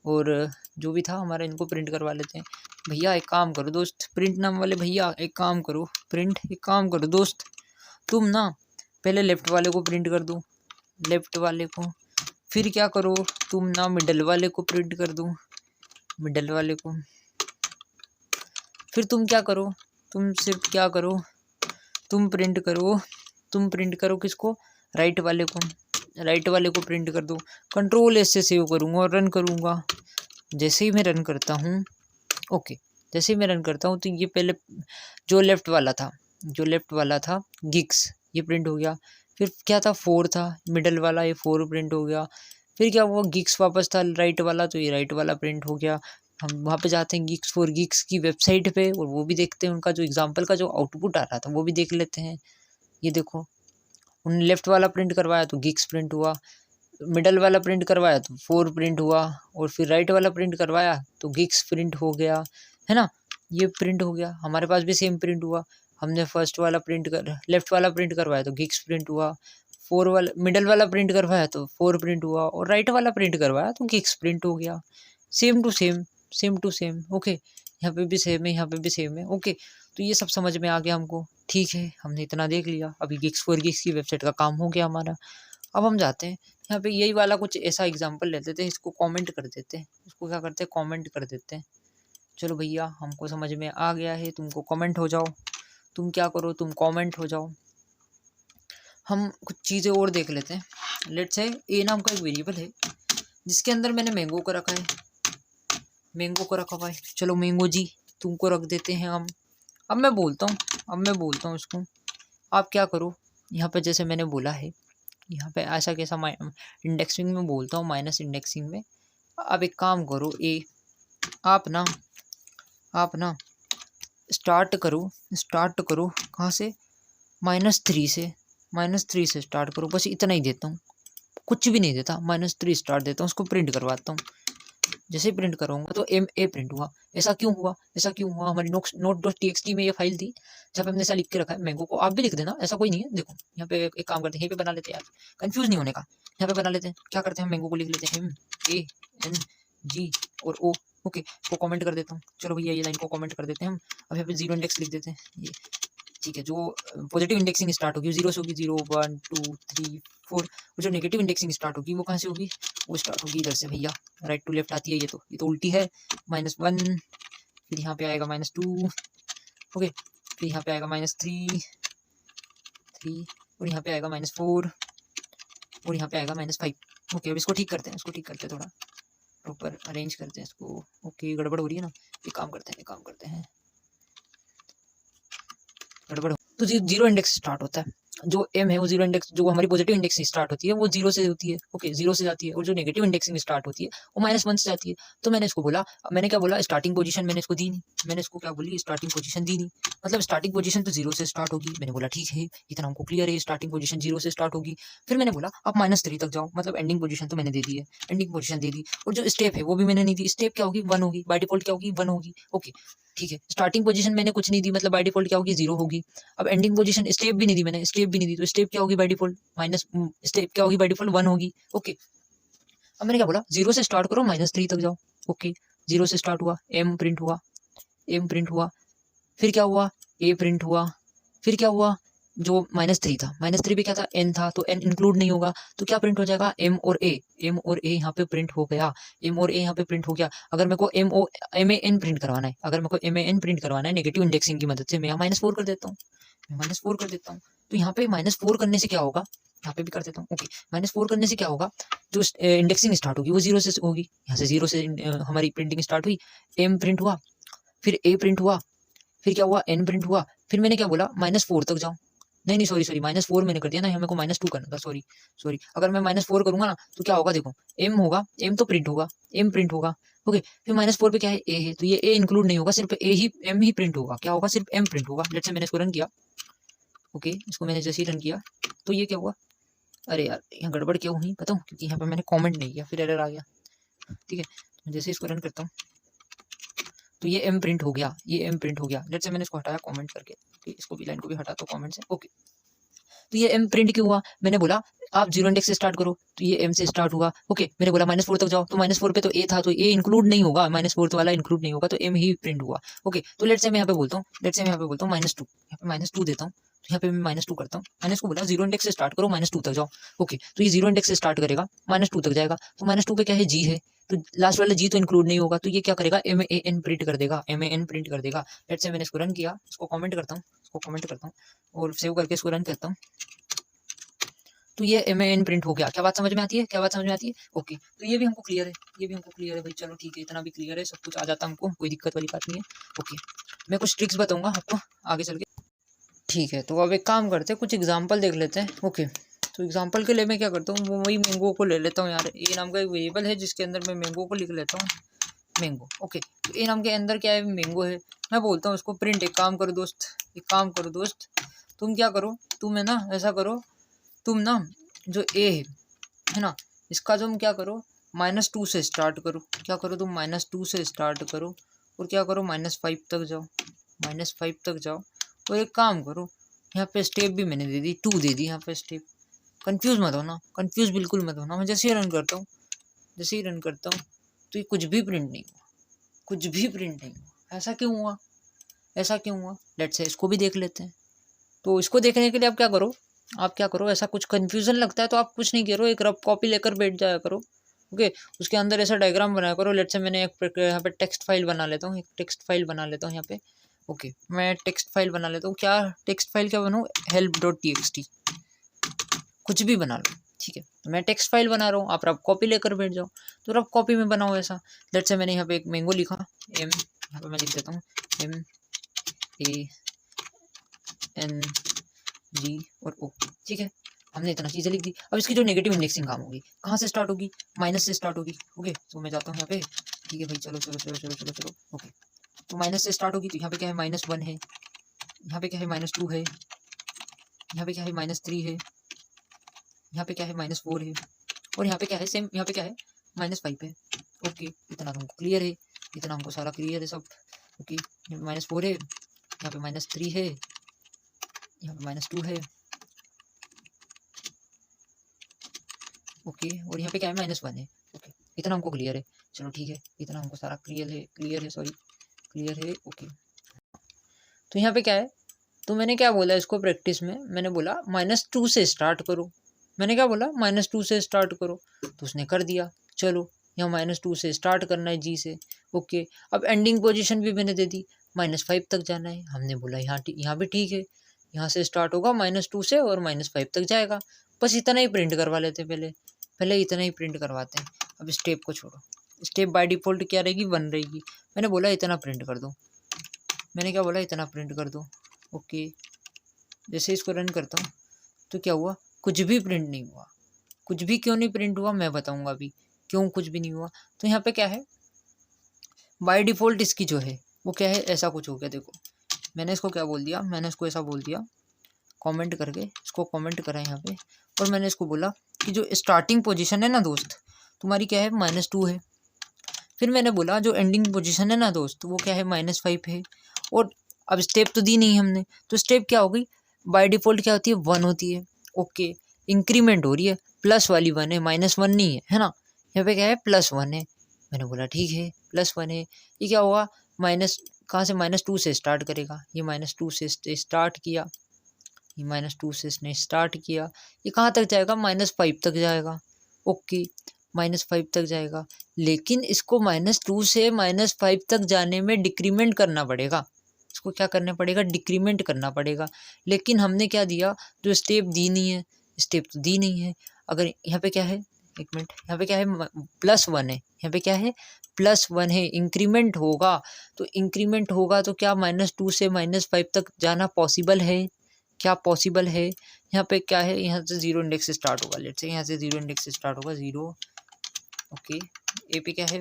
और जो भी था हमारा, इनको प्रिंट करवा लेते हैं। भैया एक काम करो दोस्त, प्रिंट नाम वाले भैया एक काम करो, प्रिंट एक काम करो दोस्त, तुम ना पहले लेफ्ट वाले को प्रिंट कर दो, लेफ्ट वाले को। फिर क्या करो, तुम ना मिडल वाले को प्रिंट कर दो, मिडल वाले को। फिर तुम क्या करो, तुम सिर्फ क्या करो, तुम प्रिंट करो किसको, राइट वाले को, राइट वाले को प्रिंट कर दो। कंट्रोल एस से सेव करूँगा और रन करूँगा। जैसे ही मैं रन करता हूँ, ओके, जैसे ही मैं रन करता हूँ तो ये पहले जो लेफ्ट वाला था गिक्स, ये प्रिंट हो गया। फिर क्या था, 4 था, मिडल वाला, ये 4 प्रिंट हो गया। फिर क्या हुआ, गिक्स वापस था राइट वाला, तो ये राइट वाला प्रिंट हो गया। हम वहाँ पे जाते हैं गिक्स फॉर गिक्स की वेबसाइट पे और वो भी देखते हैं, उनका जो एग्जांपल का जो आउटपुट आ रहा था वो भी देख लेते हैं। ये देखो, उन्होंने लेफ्ट वाला प्रिंट करवाया तो गिक्स प्रिंट हुआ, मिडल वाला प्रिंट करवाया तो 4 प्रिंट हुआ, और फिर राइट वाला प्रिंट करवाया तो गिक्स प्रिंट हो गया, है ना। ये प्रिंट हो गया, हमारे पास भी सेम प्रिंट हुआ। हमने फर्स्ट वाला लेफ्ट वाला प्रिंट करवाया तो गिक्स प्रिंट हुआ, 4 वाला मिडल वाला प्रिंट करवाया तो 4 प्रिंट हुआ, और राइट वाला प्रिंट करवाया तो गिक्स प्रिंट हो गया। Same to same, same to same. Okay, यहाँ पे भी सेम है, यहाँ पे भी सेम है। ओके, तो ये सब समझ में आ गया हमको। ठीक है, हमने इतना देख लिया। अभी गिक्स फॉर गिक्स की वेबसाइट का काम हो गया हमारा। अब हम जाते हैं यहाँ पे, यही वाला कुछ ऐसा एग्जांपल लेते थे, इसको कमेंट कर देते हैं। इसको क्या करते हैं, कमेंट कर देते हैं। चलो भैया, हमको समझ में आ गया है, तुमको कमेंट हो जाओ। तुम क्या करो, तुम कमेंट हो जाओ। हम कुछ चीज़ें और देख लेते हैं। लेट्स से ए नाम का एक वेरिएबल है जिसके अंदर मैंने मैंगो को रखा है, मैंगो को रखा हुआ है। चलो मैंगो जी, तुमको रख देते हैं हम। अब मैं बोलता हूँ इसको, आप क्या करो, यहाँ पे जैसे मैंने बोला है, यहाँ पे ऐसा कैसा इंडेक्सिंग में बोलता हूँ, माइनस इंडेक्सिंग में। अब एक काम करो, ए आप ना स्टार्ट करो कहाँ से, -3 से, -3 से स्टार्ट करो। बस इतना ही देता हूँ, कुछ भी नहीं देता, -3 स्टार्ट देता हूँ, उसको प्रिंट करवाता हूँ। जैसे प्रिंट करूँगा तो MA प्रिंट हुआ। ऐसा क्यों हुआ, हमारी note.txt में ये फाइल थी जहाँ पे हमने ऐसा लिख के रखा है। मैंगो को आप भी लिख देना, ऐसा कोई नहीं है। देखो यहाँ पे एक काम करते हैं, यहीं पे बना लेते हैं यार, कंफ्यूज नहीं होने का। यहाँ पे बना लेते हैं, क्या करते हैं, मैंगो को लिख लेते हैं MANG और O। ओके, इसको कमेंट कर देता हूँ। चलो भैया, ये लाइन को कमेंट कर देते हैं हम। अब यहाँ पे 0 इंडेक्स लिख देते हैं ये। ठीक है, जो पॉजिटिव इंडेक्सिंग स्टार्ट होगी 0 से होगी, 0 1 2 3 4। और जो नेगेटिव इंडेक्सिंग स्टार्ट होगी वो कहाँ से होगी, वो स्टार्ट होगी इधर से भैया, राइट टू लेफ्ट आती है। ये तो उल्टी है, -1, फिर यहाँ पे आएगा -2, ओके, फिर यहाँ पे आएगा -3 और यहाँ पे आएगा -4 और यहाँ पे आएगा -5। ओके, अब इसको ठीक करते हैं, थोड़ा प्रॉपर अरेंज करते हैं इसको। ओके, गड़बड़ हो रही है ना, एक काम करते हैं गड़बड़। तो 0 इंडेक्स स्टार्ट होता है, जो M है वो 0 इंडेक्स, जो हमारी पॉजिटिव इंडेक्सिंग स्टार्ट होती है वो 0 से होती है। ओके, 0 से जाती है, और जो नेगेटिव इंडेक्सिंग स्टार्ट होती है वो -1 से जाती है। तो मैंने इसको बोला, मैंने क्या बोला, स्टार्टिंग पोजीशन मैंने इसको दी नहीं, मैंने इसको क्या बोली, स्टार्टिंग पोजीशन दी नहीं, मतलब स्टार्टिंग पोजीशन तो 0 से स्टार्ट होगी। मैंने बोला ठीक है, इतना हमको क्लियर है, स्टार्टिंग पोजीशन 0 से स्टार्ट होगी। फिर मैंने बोला आप -3 तक जाओ, मतलब एंडिंग पोजीशन तो मैंने दे दी है, एंडिंग पोजीशन दे दी, और जो स्टेप है वो भी मैंने नहीं दी। स्टेप क्या होगी, 1 होगी, बाय डिफॉल्ट क्या होगी, 1 होगी। ओके, ठीक है, स्टार्टिंग पोजीशन मैंने कुछ नहीं दी, मतलब बाय डिफॉल्ट क्या होगी, 0 होगी। अब एंडिंग पोजीशन, स्टेप भी नहीं दी मैंने, तो स्टेप क्या होगी बाय डिफॉल्ट, स्टेप क्या होगी बाय डिफॉल्ट, 1 होगी। ओके, अब मैंने क्या बोला, 0 से स्टार्ट करो, -3 तक जाओ। ओके, 0 से स्टार्ट हुआ, M प्रिंट हुआ, फिर क्या हुआ, A प्रिंट हुआ, फिर क्या हुआ, जो -3 था, -3 पे क्या था, N था, तो N इंक्लूड नहीं होगा, तो क्या प्रिंट हो जाएगा, M और A यहाँ पे प्रिंट हो गया, यहाँ पे प्रिंट हो गया। अगर मेरे को MAN प्रिंट करवाना है, नेगेटिव इंडेक्सिंग की मदद से, मैं यहाँ -4 कर देता हूँ, तो यहाँ पे -4 करने से क्या होगा, यहाँ पे भी कर देता हूँ। ओके, -4 करने से क्या होगा, जो इंडेक्सिंग स्टार्ट होगी वो 0 से होगी, यहाँ से 0 से हमारी प्रिंटिंग स्टार्ट हुई, M प्रिंट हुआ, फिर A प्रिंट हुआ, फिर क्या हुआ, N प्रिंट हुआ, फिर मैंने क्या बोला, -4 तक जाओ। नहीं, सॉरी, -4 मैंने कर दिया ना, यहाँ मेरे को -2 करना था, सॉरी। अगर मैं -4 करूंगा ना तो क्या होगा, देखो M होगा, M तो प्रिंट होगा, M प्रिंट होगा। ओके, फिर -4 पे क्या है, A है, तो ये A इंक्लूड नहीं होगा, सिर्फ M ही प्रिंट होगा। क्या होगा, सिर्फ M प्रिंट होगा। लेट्स से मैंने इसको रन किया, ओके, इसको मैंने जैसे ही रन किया तो ये क्या हुआ, अरे यार यहाँ गड़बड़ क्यों हुई बताऊँ, क्योंकि यहाँ पे मैंने कमेंट नहीं किया, फिर एरर आ गया। ठीक है, तो जैसे इसको रन करता हूँ तो ये एम प्रिंट हो गया, ये एम प्रिंट हो गया। लेट्स से मैंने इसको हटाया कमेंट करके, इसको भी लाइन को भी हटाता हूँ कमेंट से। ओके, तो ये एम प्रिंट क्यों हुआ, मैंने बोला आप जीरो इंडेक्स से स्टार्ट करो, तो ये एम से स्टार्ट हुआ। ओके, मैंने बोला -4 तक जाओ, तो -4 पे तो ए था, तो ए इंक्लूड नहीं होगा, -4 वाला इंक्लूड नहीं होगा, तो एम ही प्रिंट हुआ। ओके, तो लेट्स से मैं यहाँ पे बोलता हूँ, लेट्स से मैं यहाँ पे बोलता हूँ -2, यहाँ पे -2 देता हूँ, तो यहाँ पे मैं -2 करता हूँ। मैंने इसको बोला जीरो इंडेक्स से स्टार्ट करो, -2 तक जाओ। ओके, तो ये जीरो इंडेक्स से स्टार्ट करेगा, -2 तक जाएगा, तो -2 पे क्या है, जी है, तो लास्ट वाला जी तो इंक्लूड नहीं होगा, तो ये क्या करेगा, एम ए एन प्रिंट कर देगा, एम ए एन प्रिंट कर देगा। लेट्स से मैंने इसको रन किया, इसको कमेंट करता हूँ, इसको कमेंट करता हूँ और सेव करके इसको रन करता हूँ, तो ये एम एन प्रिंट हो गया। क्या बात समझ में आती है, क्या बात समझ में आती है? ओके, तो ये भी हमको क्लियर है, ये भी हमको क्लियर है भाई। चलो ठीक है, इतना भी क्लियर है, सब कुछ आ जाता हमको, कोई दिक्कत वाली बात नहीं है। ओके, मैं कुछ ट्रिक्स बताऊंगा आपको आगे चल के। ठीक है, तो अब एक काम करते हैं, कुछ एग्जाम्पल देख लेते हैं। ओके, तो एग्जाम्पल के लिए मैं क्या करता हूँ, वही मैंगो को ले लेता हूँ यार। ए नाम का एक वेरिएबल है जिसके अंदर मैं मैंगो को लिख लेता हूँ, मैंगो। ओके, तो ए नाम के अंदर क्या है, मैंगो है। मैं बोलता हूँ उसको प्रिंट, एक काम करो दोस्त, एक काम करो दोस्त, तुम क्या करो, तुम है ना ऐसा करो, तुम ना जो ए है ना, इसका तुम क्या करो, -2 से स्टार्ट करो। क्या करो तुम, -2 से स्टार्ट करो और क्या करो, -5 तक जाओ, -5 तक जाओ। और एक काम करो, यहाँ पे स्टेप भी मैंने दे दी, 2 दे दी यहाँ पे स्टेप। कंफ्यूज मत होना, कंफ्यूज बिल्कुल मत होना। मैं जैसे ही रन करता हूँ, जैसे ही रन करता हूँ तो ये कुछ भी प्रिंट नहीं हुआ, कुछ भी प्रिंट नहीं हुआ। ऐसा क्यों हुआ, ऐसा क्यों हुआ? लेट्स से इसको भी देख लेते हैं। तो इसको देखने के लिए आप क्या करो, आप क्या करो, ऐसा कुछ कन्फ्यूज़न लगता है तो आप कुछ नहीं करो, एक रफ कॉपी लेकर बैठ जाया करो। ओके, उसके अंदर ऐसा डायग्राम बनाया करो। लेट्स से मैंने एक यहाँ पे टेक्स्ट फाइल बना लेता हूँ, एक टेक्स्ट फाइल बना लेता हूँ यहाँ पे। ओके, मैं टेक्स्ट फाइल बना लेता हूँ। क्या टेक्स्ट फाइल क्या बनाऊँ, help.txt, कुछ भी बना लो, ठीक है। तो मैं टेक्स्ट फाइल बना रहा हूँ, आप रफ कॉपी लेकर बैठ जाओ, तो रफ कॉपी में बनाओ ऐसा। लेट्स से मैंने यहाँ पे एक मैंगो लिखा, एम, यहाँ पे मैं लिख देता हूँ MANG और ओ, ठीक है। हमने इतना चीज़ें लिख दी। अब इसकी जो नेगेटिव इंडेक्सिंग काम होगी, कहाँ से स्टार्ट होगी, माइनस से स्टार्ट होगी। ओके, तो मैं जाता हूँ यहाँ पे, ठीक है भाई, चलो चलो चलो चलो चलो चलो। ओके, तो माइनस से स्टार्ट होगी, तो यहाँ पे क्या है, -1 है, यहाँ पे क्या है, -2 है, यहाँ पे क्या है, -3 है, यहाँ पे क्या है, -4 है, और यहाँ पे क्या है, सेम यहाँ पे क्या है, -5 है। ओके, इतना तो हमको क्लियर है, इतना हमको सारा क्लियर है सब। ओके, यहाँ पे -4 है, यहाँ पे -3 है, यहाँ पे -2 है। ओके, और यहाँ पे क्या है, -1 है। ओके, इतना हमको क्लियर है। चलो ठीक है, इतना हमको सारा क्लियर है सॉरी, क्लियर है। ओके, तो यहाँ पे क्या है, तो मैंने क्या बोला इसको प्रैक्टिस में, मैंने बोला -2 से स्टार्ट करो। मैंने क्या बोला, -2 से स्टार्ट करो, तो उसने कर दिया। चलो, यहाँ -2 से स्टार्ट करना है, जी से। ओके, अब एंडिंग पोजीशन भी मैंने दे दी, -5 तक जाना है। हमने बोला यहाँ भी ठीक है, यहाँ से स्टार्ट होगा -2 से और -5 तक जाएगा। बस इतना ही प्रिंट करवा लेते पहले, पहले इतना ही प्रिंट करवाते हैं। अब स्टेप को छोड़ो, स्टेप बाय डिफ़ॉल्ट क्या रहेगी, 1 रहेगी। मैंने बोला इतना प्रिंट कर दो, मैंने क्या बोला, इतना प्रिंट कर दो। ओके, जैसे इसको रन करता हूँ तो क्या हुआ, कुछ भी प्रिंट नहीं हुआ। कुछ भी क्यों नहीं प्रिंट हुआ, मैं बताऊंगा अभी क्यों कुछ भी नहीं हुआ। तो यहाँ पे क्या है, बाय डिफ़ॉल्ट इसकी जो है वो क्या है, ऐसा कुछ हो गया। देखो, मैंने इसको क्या बोल दिया, मैंने इसको ऐसा बोल दिया, कमेंट करके इसको कमेंट करा यहाँ पे, और मैंने इसको बोला कि जो स्टार्टिंग पोजीशन है ना दोस्त, तुम्हारी क्या है, -2 है। फिर मैंने बोला जो एंडिंग पोजीशन है ना दोस्त, वो क्या है, -5 है। और अब स्टेप तो दी नहीं हमने, तो स्टेप क्या हो गई, बाय डिफ़ॉल्ट क्या होती है, 1 होती है। ओके, इंक्रीमेंट हो रही है, प्लस वाली 1 है, -1 नहीं है, है ना। यहाँ पे क्या है, +1 है। मैंने बोला ठीक है, +1 है। ये क्या होगा, माइनस कहाँ से, -2 से स्टार्ट करेगा। ये -2 से स्टार्ट किया, ये -2 से इसने स्टार्ट किया, ये कहाँ तक जाएगा, -5 तक जाएगा। ओके, -5 तक जाएगा, लेकिन इसको -2 से -5 तक जाने में डिक्रीमेंट करना पड़ेगा। इसको क्या करना पड़ेगा, डिक्रीमेंट करना पड़ेगा। लेकिन हमने क्या दिया, जो स्टेप दी नहीं है, स्टेप तो दी नहीं है। अगर यहाँ पे क्या है, एक मिनट, यहाँ पे क्या है, +1 है, यहाँ पे क्या है, +1 है। इंक्रीमेंट होगा, तो इंक्रीमेंट होगा तो क्या -2 से -5 तक जाना पॉसिबल है, क्या पॉसिबल है। यहाँ पे क्या है, यहाँ से 0 इंडेक्स से स्टार्ट होगा। लेट्स से यहाँ से 0 इंडेक्स से स्टार्ट होगा, 0। ओके, ए पे क्या है,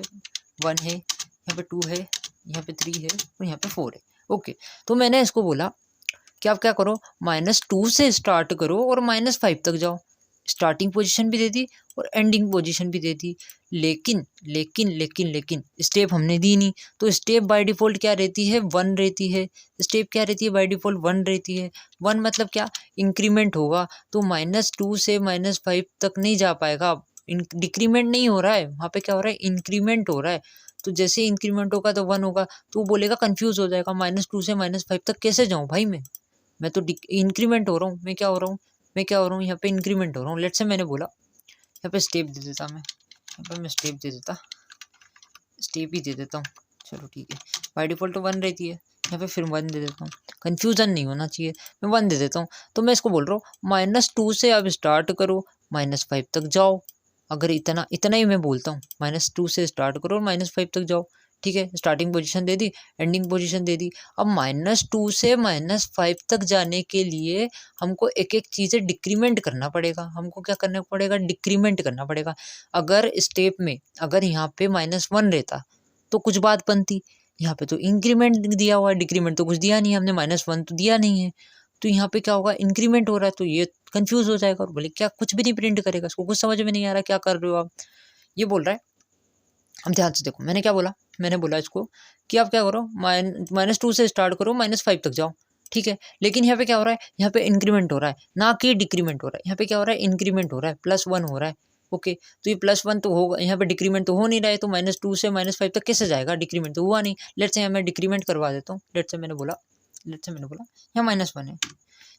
1 है, यहाँ पे 2 है, यहाँ पे 3 है और यहाँ पे 4 है। ओके, तो मैंने इसको बोला कि आप क्या करो, -2 से स्टार्ट करो और -5 तक जाओ। स्टार्टिंग पोजीशन भी दे दी और एंडिंग पोजीशन भी दे दी, लेकिन लेकिन लेकिन लेकिन स्टेप हमने दी नहीं। तो स्टेप बाय डिफ़ॉल्ट क्या रहती है, 1 रहती है। स्टेप क्या रहती है बाय डिफ़ॉल्ट, 1 रहती है। 1 मतलब क्या, इंक्रीमेंट होगा तो -2 से -5 तक नहीं जा पाएगा। डिक्रीमेंट नहीं हो रहा है, वहाँ पे क्या हो रहा है, इंक्रीमेंट हो रहा है। तो जैसे इंक्रीमेंट होगा तो 1 होगा, तो वो बोलेगा, कंफ्यूज हो जाएगा, -2 से -5 तक कैसे जाऊँ भाई मैं तो इंक्रीमेंट हो रहा हूँ, मैं क्या हो रहा हूँ, यहाँ पे इंक्रीमेंट हो रहा हूँ। लेट्स से मैंने बोला, यहाँ पे स्टेप दे देता मैं, यहाँ पे मैं स्टेप ही दे देता हूँ। चलो ठीक है, बाय डिफ़ॉल्ट तो 1 रहती है, यहाँ पे फिर 1 दे देता हूँ, कन्फ्यूज़न नहीं होना चाहिए, मैं 1 दे देता हूँ। तो मैं इसको बोल रहा हूँ -2 से अब स्टार्ट करो, -5 तक जाओ। अगर इतना इतना ही मैं बोलता हूँ, -2 से स्टार्ट करो और -5 तक जाओ, ठीक है। स्टार्टिंग पोजीशन दे दी, एंडिंग पोजीशन दे दी। अब -2 से -5 तक जाने के लिए हमको एक-एक चीज़ें डिक्रीमेंट करना पड़ेगा। हमको क्या करना पड़ेगा, डिक्रीमेंट करना पड़ेगा। अगर स्टेप में अगर यहाँ पे -1 रहता तो कुछ बात बनती, यहाँ पे तो इंक्रीमेंट दिया हुआ है, डिक्रीमेंट तो कुछ दिया नहीं है हमने, -1 तो दिया नहीं है। तो यहाँ पे क्या होगा, इंक्रीमेंट हो रहा है, तो ये कंफ्यूज हो जाएगा और बोले क्या कुछ भी नहीं प्रिंट करेगा, इसको कुछ समझ में नहीं आ रहा क्या कर रहे हो आप, ये बोल रहा है। अब ध्यान से देखो, मैंने क्या बोला, मैंने बोला इसको कि आप क्या करो, -2 से स्टार्ट करो, -5 तक जाओ, ठीक है। लेकिन यहाँ पे क्या हो रहा है, यहाँ पे इंक्रीमेंट हो रहा है, ना कि डिक्रीमेंट हो रहा है। यहाँ पे क्या हो रहा है, इंक्रीमेंट हो रहा है, +1 हो रहा है, ओके। तो ये +1 तो होगा, यहाँ पे डिक्रीमेंट तो हो नहीं रहा है, तो -2 से -5 तक कैसे जाएगा, डिक्रीमेंट तो हुआ नहीं। लेट्स से मैं डिक्रीमेंट करवा देता हूँ। लेट्स से मैंने बोला यहाँ -1 है,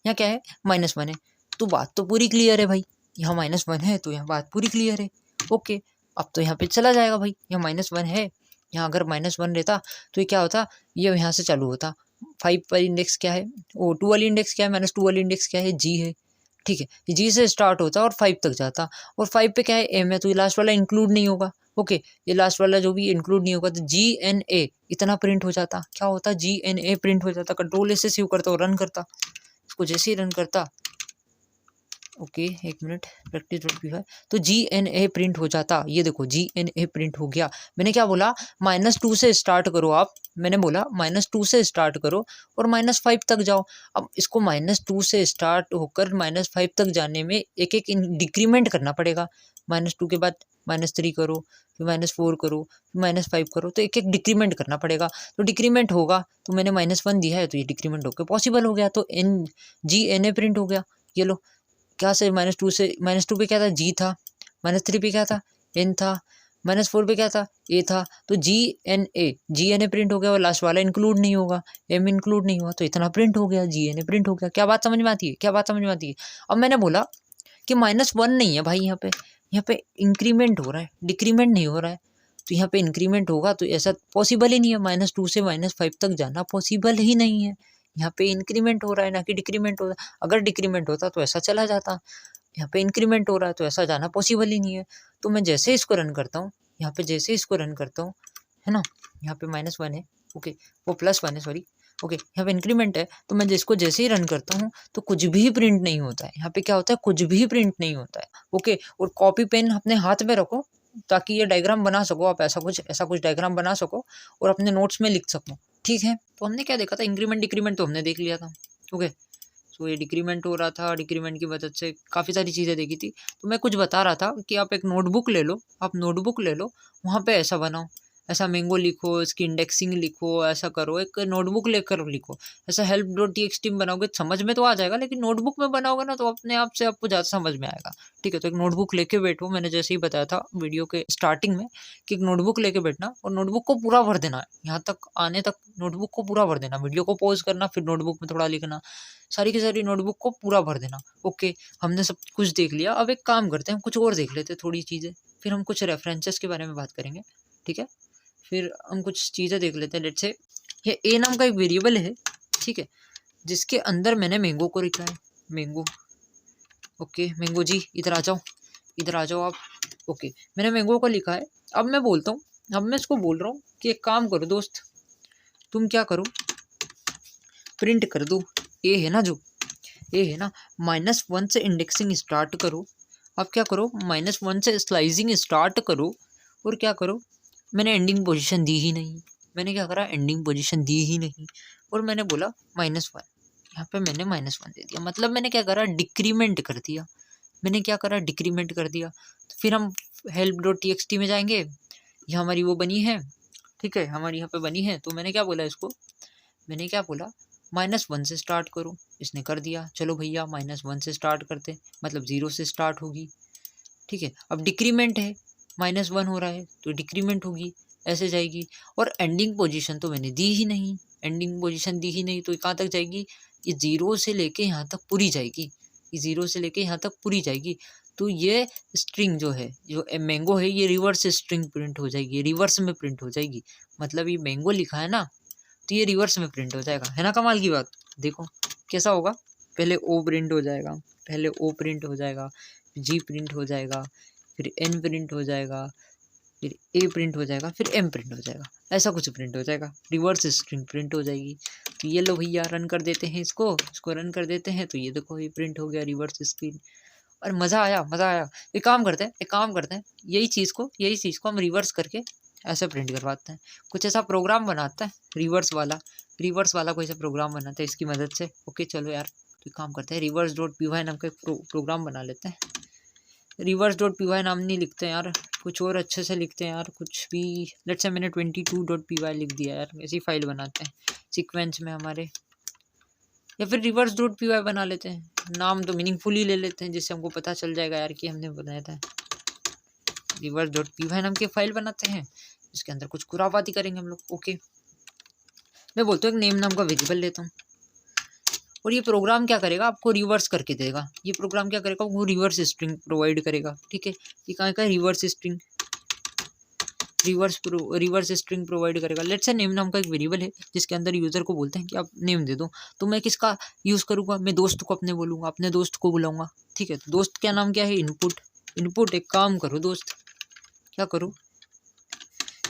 यहाँ क्या है, -1 है, तो बात तो पूरी क्लियर है भाई। यहाँ -1 है तो यहाँ बात पूरी क्लियर है, ओके। अब तो यहाँ पे चला जाएगा भाई, यहाँ -1 है, यहाँ अगर -1 रहता तो ये क्या होता, ये यहाँ से चालू होता। 5 पर इंडेक्स क्या है, वो 2 वाली इंडेक्स क्या है, -2 वाली इंडेक्स क्या है, जी है, ठीक है। ये जी से स्टार्ट होता और 5 तक जाता, और 5 पे क्या है, एम है, तो ये लास्ट वाला इंक्लूड नहीं होगा, ओके। ये लास्ट वाला जो भी इंक्लूड नहीं होगा, तो GNA इतना प्रिंट हो जाता। क्या होता, GNA प्रिंट हो जाता। कंट्रोल से सेव करता और रन करता, इसको जैसे ही रन करता, ओके, एक मिनट, practice.py, तो GNA प्रिंट हो जाता। ये देखो GNA प्रिंट हो गया। मैंने क्या बोला, -2 से स्टार्ट करो आप, मैंने बोला -2 से स्टार्ट करो और -5 तक जाओ। अब इसको -2 से स्टार्ट होकर -5 तक जाने में एक एक डिक्रीमेंट करना पड़ेगा। -2 के बाद -3 करो, फिर -4 करो, फिर -5 करो, तो एक एक डिक्रीमेंट करना पड़ेगा। तो डिक्रीमेंट होगा, तो मैंने -1 दिया है, तो ये डिक्रीमेंट होकर पॉसिबल हो गया, तो GNA प्रिंट हो गया। ये लो, क्या से -2 से, -2 पे क्या था, जी था, -3 पे क्या था, एन था, -4 पे क्या था, ए था। तो GNA प्रिंट हो गया और लास्ट वाला इंक्लूड नहीं होगा, एम इंक्लूड नहीं हुआ, तो इतना प्रिंट हो गया, GNA प्रिंट हो गया। क्या बात समझ में आती है, क्या बात समझ में आती है। अब मैंने बोला कि -1 नहीं है भाई, यहाँ पे इंक्रीमेंट हो रहा है, डिक्रीमेंट नहीं हो रहा है। तो यहाँ पे इंक्रीमेंट होगा तो ऐसा पॉसिबल ही नहीं है, -2 से -5 तक जाना पॉसिबल ही नहीं है। यहाँ पे इंक्रीमेंट हो रहा है, ना कि डिक्रीमेंट हो रहा है। अगर डिक्रीमेंट होता तो ऐसा चला जाता, यहाँ पे इंक्रीमेंट हो रहा है तो ऐसा जाना पॉसिबल ही नहीं है। तो मैं जैसे इसको रन करता हूँ, यहाँ पे जैसे इसको रन करता हूँ, है ना, यहाँ पे -1 है, ओके, वो +1 है, सॉरी, ओके, यहाँ पे इंक्रीमेंट है। तो मैं जिसको जैसे ही रन करता हूँ तो कुछ भी प्रिंट नहीं होता है। यहाँ पे क्या होता है, कुछ भी प्रिंट नहीं होता है, ओके। और कॉपी पेन अपने हाथ में रखो ताकि ये डायग्राम बना सको आप, ऐसा कुछ डायग्राम बना सको और अपने नोट्स में लिख सको, ठीक है। तो हमने क्या देखा था, इंक्रीमेंट डिक्रीमेंट तो हमने देख लिया था, ओके। तो ये डिक्रीमेंट हो रहा था, डिक्रीमेंट की मदद से काफ़ी सारी चीज़ें देखी थी। तो मैं कुछ बता रहा था कि आप एक नोटबुक ले लो, वहाँ पे ऐसा बनाओ, ऐसा मैंगो लिखो, इसकी इंडेक्सिंग लिखो, ऐसा करो, एक नोटबुक लेकर लिखो। ऐसा help.txt में बनाओगे समझ में तो आ जाएगा, लेकिन नोटबुक में बनाओगे ना तो अपने आप से आपको ज़्यादा समझ में आएगा, ठीक है। तो एक नोटबुक लेके बैठो, मैंने जैसे ही बताया था वीडियो के स्टार्टिंग में कि एक नोटबुक लेके बैठना और नोटबुक को पूरा भर देना, यहाँ तक आने तक नोटबुक को पूरा भर देना, वीडियो को पॉज करना, फिर नोटबुक में थोड़ा लिखना, सारी की सारी नोटबुक को पूरा भर देना, ओके। हमने सब कुछ देख लिया। अब एक काम करते हैं, कुछ और देख लेते हैं थोड़ी चीज़ें, फिर हम कुछ रेफरेंसेस के बारे में बात करेंगे, ठीक है। फिर हम कुछ चीज़ें देख लेते हैं। लेट्स से ये ए नाम का एक वेरिएबल है, ठीक है, जिसके अंदर मैंने मैंगो को लिखा है, मैंगो, ओके। मैंगो जी इधर आ जाओ आप, ओके। मैंने मैंगो को लिखा है। अब मैं बोलता हूँ, अब मैं इसको बोल रहा हूँ कि एक काम करो दोस्त, तुम क्या करो, प्रिंट कर दो ए है ना, जो ए है ना, -1 से इंडेक्सिंग स्टार्ट करो। अब क्या करो, -1 से स्लाइसिंग स्टार्ट करो और क्या करो, मैंने एंडिंग पोजीशन दी ही नहीं, मैंने क्या करा, एंडिंग पोजीशन दी ही नहीं, और मैंने बोला -1, यहाँ पे मैंने -1 दे दिया, मतलब मैंने क्या करा, डिक्रीमेंट कर दिया। मैंने क्या करा, डिक्रीमेंट कर दिया। तो फिर हम हेल्प डॉट टी में जाएंगे, यहाँ हमारी वो बनी है, ठीक है, हमारी यहाँ पे बनी है। तो मैंने क्या बोला इसको, मैंने क्या बोला, -1 से स्टार्ट करो। इसने कर दिया, चलो भैया -1 से स्टार्ट करते हैं, मतलब 0 से स्टार्ट होगी, ठीक है। अब डिक्रीमेंट है, -1 हो रहा है तो डिक्रीमेंट होगी, ऐसे जाएगी। और एंडिंग पोजीशन तो मैंने दी ही नहीं, एंडिंग पोजीशन दी ही नहीं, तो कहाँ तक जाएगी, ये 0 से लेके यहाँ तक पूरी जाएगी, ये 0 से लेके यहाँ तक पूरी जाएगी। तो ये स्ट्रिंग जो है, जो मैंगो है, ये रिवर्स स्ट्रिंग प्रिंट हो जाएगी, रिवर्स में प्रिंट हो जाएगी। मतलब ये मैंगो लिखा है ना, तो ये रिवर्स में प्रिंट हो जाएगा, है ना कमाल की बात। देखो कैसा होगा, पहले ओ प्रिंट हो जाएगा, पहले ओ प्रिंट हो जाएगा, जी प्रिंट हो जाएगा, फिर एन प्रिंट हो जाएगा, फिर ए प्रिंट हो जाएगा, फिर एम प्रिंट हो जाएगा, ऐसा कुछ प्रिंट हो जाएगा, रिवर्स स्ट्रिंग प्रिंट हो जाएगी। तो ये लो भैया रन कर देते हैं इसको रन कर देते हैं। तो ये देखो ये प्रिंट हो गया रिवर्स स्क्रीन। और मज़ा आया, मज़ा आया। एक काम करते हैं, यही चीज़ को हम रिवर्स करके ऐसे प्रिंट करवाते हैं। कुछ ऐसा प्रोग्राम बनाते हैं रिवर्स वाला कोई सा प्रोग्राम बनाते हैं इसकी मदद से। ओके चलो यार, तो काम करते हैं, रिवर्स डॉट पी वाई नाम का एक प्रोग्राम बना लेते हैं। रिवर्स डॉट पी वाई नाम नहीं लिखते हैं यार, कुछ और अच्छे से लिखते हैं यार, कुछ भी। लेट्स से मैंने 22.py लिख दिया यार, ऐसी फाइल बनाते हैं सीक्वेंस में हमारे। या फिर रिवर्स डॉट पी वाई बना लेते हैं, नाम तो मीनिंगफुल ही ले लेते हैं, जिससे हमको पता चल जाएगा यार कि हमने बनाया था। रिवर्स डॉट पी वाई नाम की फाइल बनाते हैं, इसके अंदर कुछ खुरापाती करेंगे हम लोग। ओके, मैं बोलता हूँ एक नेम नाम का वेरिएबल लेता हूँ, और ये प्रोग्राम क्या करेगा, आपको रिवर्स करके देगा। ये प्रोग्राम क्या करेगा, वो रिवर्स स्ट्रिंग प्रोवाइड करेगा, ठीक है। ये कहाँ का रिवर्स स्ट्रिंग प्रोवाइड करेगा। लेट्स से नेम नाम का एक वेरिएबल है, जिसके अंदर यूज़र को बोलते हैं कि आप नेम दे दो। तो मैं किसका यूज़ करूँगा, मैं दोस्त को अपने बोलूँगा, अपने दोस्त को बुलाऊँगा, ठीक है। तो दोस्त क्या नाम क्या है, इनपुट। एक काम करो दोस्त, क्या करो,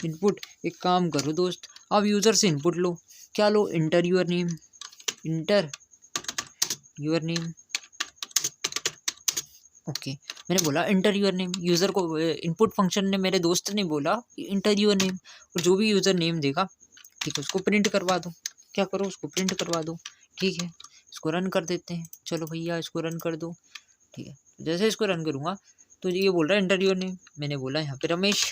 इनपुट, एक काम करो दोस्त, आप यूज़र से इनपुट लो, क्या लो, इंटर योर नेम, ओके। मैंने बोला इंटर योर नेम, यूज़र को इनपुट फंक्शन ने, मेरे दोस्त ने बोला इंटर योर नेम, और जो भी यूज़र नेम देगा, ठीक है, उसको प्रिंट करवा दो। क्या करो, उसको प्रिंट करवा दो, ठीक है। इसको रन कर देते हैं, चलो भैया इसको रन कर दो, ठीक है। जैसे इसको रन करूँगा तो ये बोल रहा है इंटर योर नेम, मैंने बोला यहाँ पे रमेश।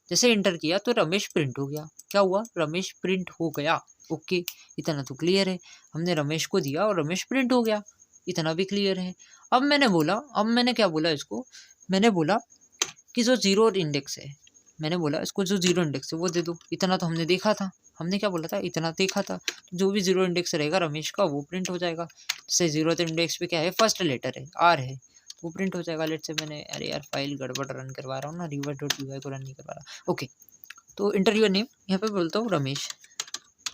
जैसे इंटर किया तो रमेश प्रिंट हो गया। क्या हुआ, रमेश प्रिंट हो गया। ओके, इतना तो क्लियर है, हमने रमेश को दिया और रमेश प्रिंट हो गया, इतना भी क्लियर है। अब मैंने क्या बोला इसको, मैंने बोला कि जो जीरो इंडेक्स है, मैंने बोला इसको जो जीरो इंडेक्स है वो दे दो। इतना तो हमने देखा था, हमने क्या बोला था, इतना देखा था। जो भी जीरो इंडेक्स रहेगा रमेश का वो प्रिंट हो जाएगा। जैसे जीरो इंडेक्स पे क्या है, फर्स्ट लेटर है, आर है, वो प्रिंट हो जाएगा। लेट से मैंने, अरे यार फाइल गड़बड़ रन करवा रहा हूँ ना, रिवर्स डॉट पी वाई को रन नहीं करवा रहा। ओके, तो इंटर योर नेम, यहाँ पे बोलता हूँ रमेश।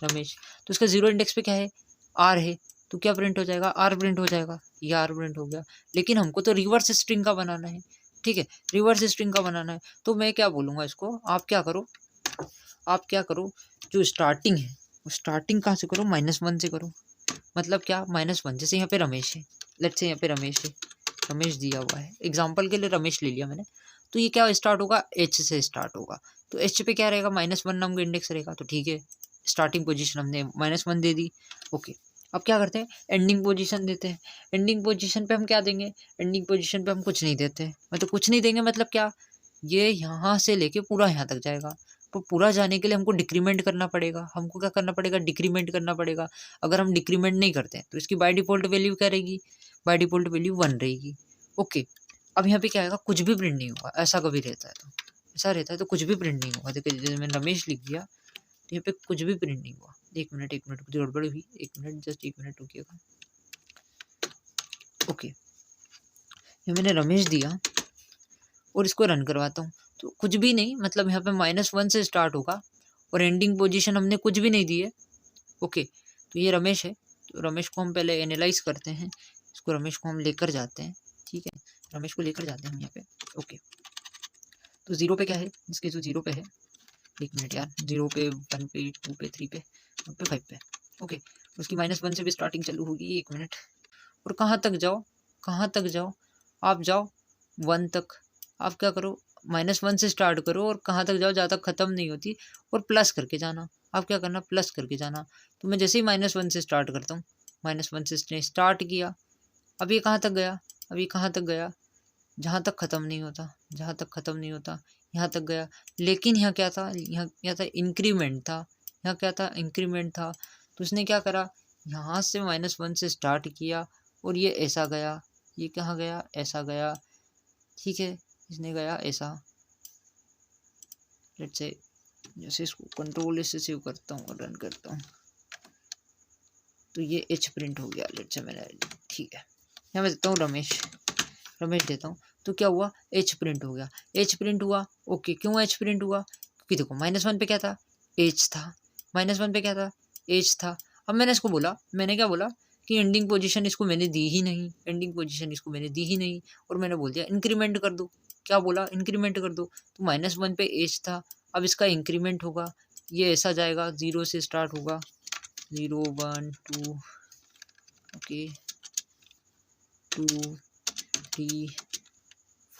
तो इसका जीरो इंडेक्स पे क्या है, आर है, तो क्या प्रिंट हो जाएगा, आर प्रिंट हो जाएगा। ये आर प्रिंट हो गया। लेकिन हमको तो रिवर्स स्ट्रिंग का बनाना है, ठीक है, रिवर्स स्ट्रिंग का बनाना है। तो मैं क्या बोलूँगा इसको, आप क्या करो, जो स्टार्टिंग है वो स्टार्टिंग कहाँ से करो, -1 से करो। मतलब क्या, -1, जैसे यहाँ पे रमेश है, लेट्स से यहाँ पे रमेश है, रमेश दिया हुआ है, एग्जाम्पल के लिए रमेश ले लिया मैंने। तो ये क्या स्टार्ट होगा, एच से स्टार्ट होगा। तो एच पे क्या रहेगा, -1 नाम का इंडेक्स रहेगा। तो ठीक है, स्टार्टिंग पोजीशन हमने -1 दे दी। ओके, अब क्या करते हैं, एंडिंग पोजीशन देते हैं। एंडिंग पोजीशन पे हम क्या देंगे, एंडिंग पोजीशन पे हम कुछ नहीं देते, मतलब कुछ नहीं देंगे, मतलब क्या, ये यहाँ से लेके पूरा यहाँ तक जाएगा। तो पूरा जाने के लिए हमको डिक्रीमेंट करना पड़ेगा। हमको क्या करना पड़ेगा, डिक्रीमेंट करना पड़ेगा। अगर हम डिक्रीमेंट नहीं करते तो इसकी बाय डिफ़ॉल्ट वैल्यू क्या रहेगी, बाय डिफ़ॉल्ट वैल्यू 1 रहेगी। ओके, अब यहाँ पे क्या आएगा, कुछ भी प्रिंट नहीं होगा। ऐसा कभी रहता है, तो ऐसा रहता है तो कुछ भी प्रिंट नहीं होगा। देखिए जैसे मैंने रमेश लिख दिया तो यहाँ पे कुछ भी प्रिंट नहीं हुआ। एक मिनट कुछ गड़बड़ हुई, जस्ट एक मिनट रुकिएगा। ओके, ये मैंने रमेश दिया और इसको रन करवाता हूँ तो कुछ भी नहीं, मतलब यहाँ पे -1 से स्टार्ट होगा और एंडिंग पोजीशन हमने कुछ भी नहीं दी है। ओके, तो ये रमेश है, तो रमेश को हम पहले एनालाइज करते हैं। इसको रमेश को हम लेकर जाते हैं, ठीक है, रमेश को लेकर जाते हैं हम यहाँ पे। ओके, तो 0 पे क्या है, इसके जो 0 पे है, एक मिनट यार, 0 पे, 1 पे, 2 पे, 3 पे, 1 पे, 5 पे। ओके, उसकी -1 से भी स्टार्टिंग चालू होगी, एक मिनट। और कहाँ तक जाओ, आप जाओ 1 तक। आप क्या करो, -1 से स्टार्ट करो और कहाँ तक जाओ, जहाँ तक ख़त्म नहीं होती, और प्लस करके जाना। आप क्या करना, प्लस करके जाना। तो मैं जैसे ही -1 से स्टार्ट करता हूँ, -1 से स्टार्ट किया, अब ये कहाँ तक गया, अब ये कहाँ तक गया, जहाँ तक ख़त्म नहीं होता, जहाँ तक ख़त्म नहीं होता यहाँ तक गया। लेकिन यहाँ क्या था, यहाँ क्या था, इंक्रीमेंट था, यहाँ क्या था, इंक्रीमेंट था। तो उसने क्या करा, यहाँ से -1 से स्टार्ट किया और ये ऐसा गया, ये कहाँ गया, ऐसा गया, ठीक है, इसने गया ऐसा। लेट्स से जैसे इसको कंट्रोल से सेव करता हूँ और रन करता हूँ तो ये एच प्रिंट हो गया। लेट्स से मैंने, ठीक है, यहाँ मैं देता हूँ रमेश देता हूँ, तो क्या हुआ, एच प्रिंट हो गया, एच प्रिंट हुआ। ओके, क्यों एच प्रिंट हुआ, क्योंकि देखो -1 पे क्या था, एच था, -1 पे क्या था, एच था। अब मैंने इसको बोला, मैंने क्या बोला कि एंडिंग पोजीशन इसको मैंने दी ही नहीं, एंडिंग पोजीशन इसको मैंने दी ही नहीं, और मैंने बोल दिया इंक्रीमेंट कर दो। क्या बोला, इंक्रीमेंट कर दो। तो -1 पे एच था, अब इसका इंक्रीमेंट होगा, ये ऐसा जाएगा, 0 से स्टार्ट होगा, 0 1 2, ओके 2 3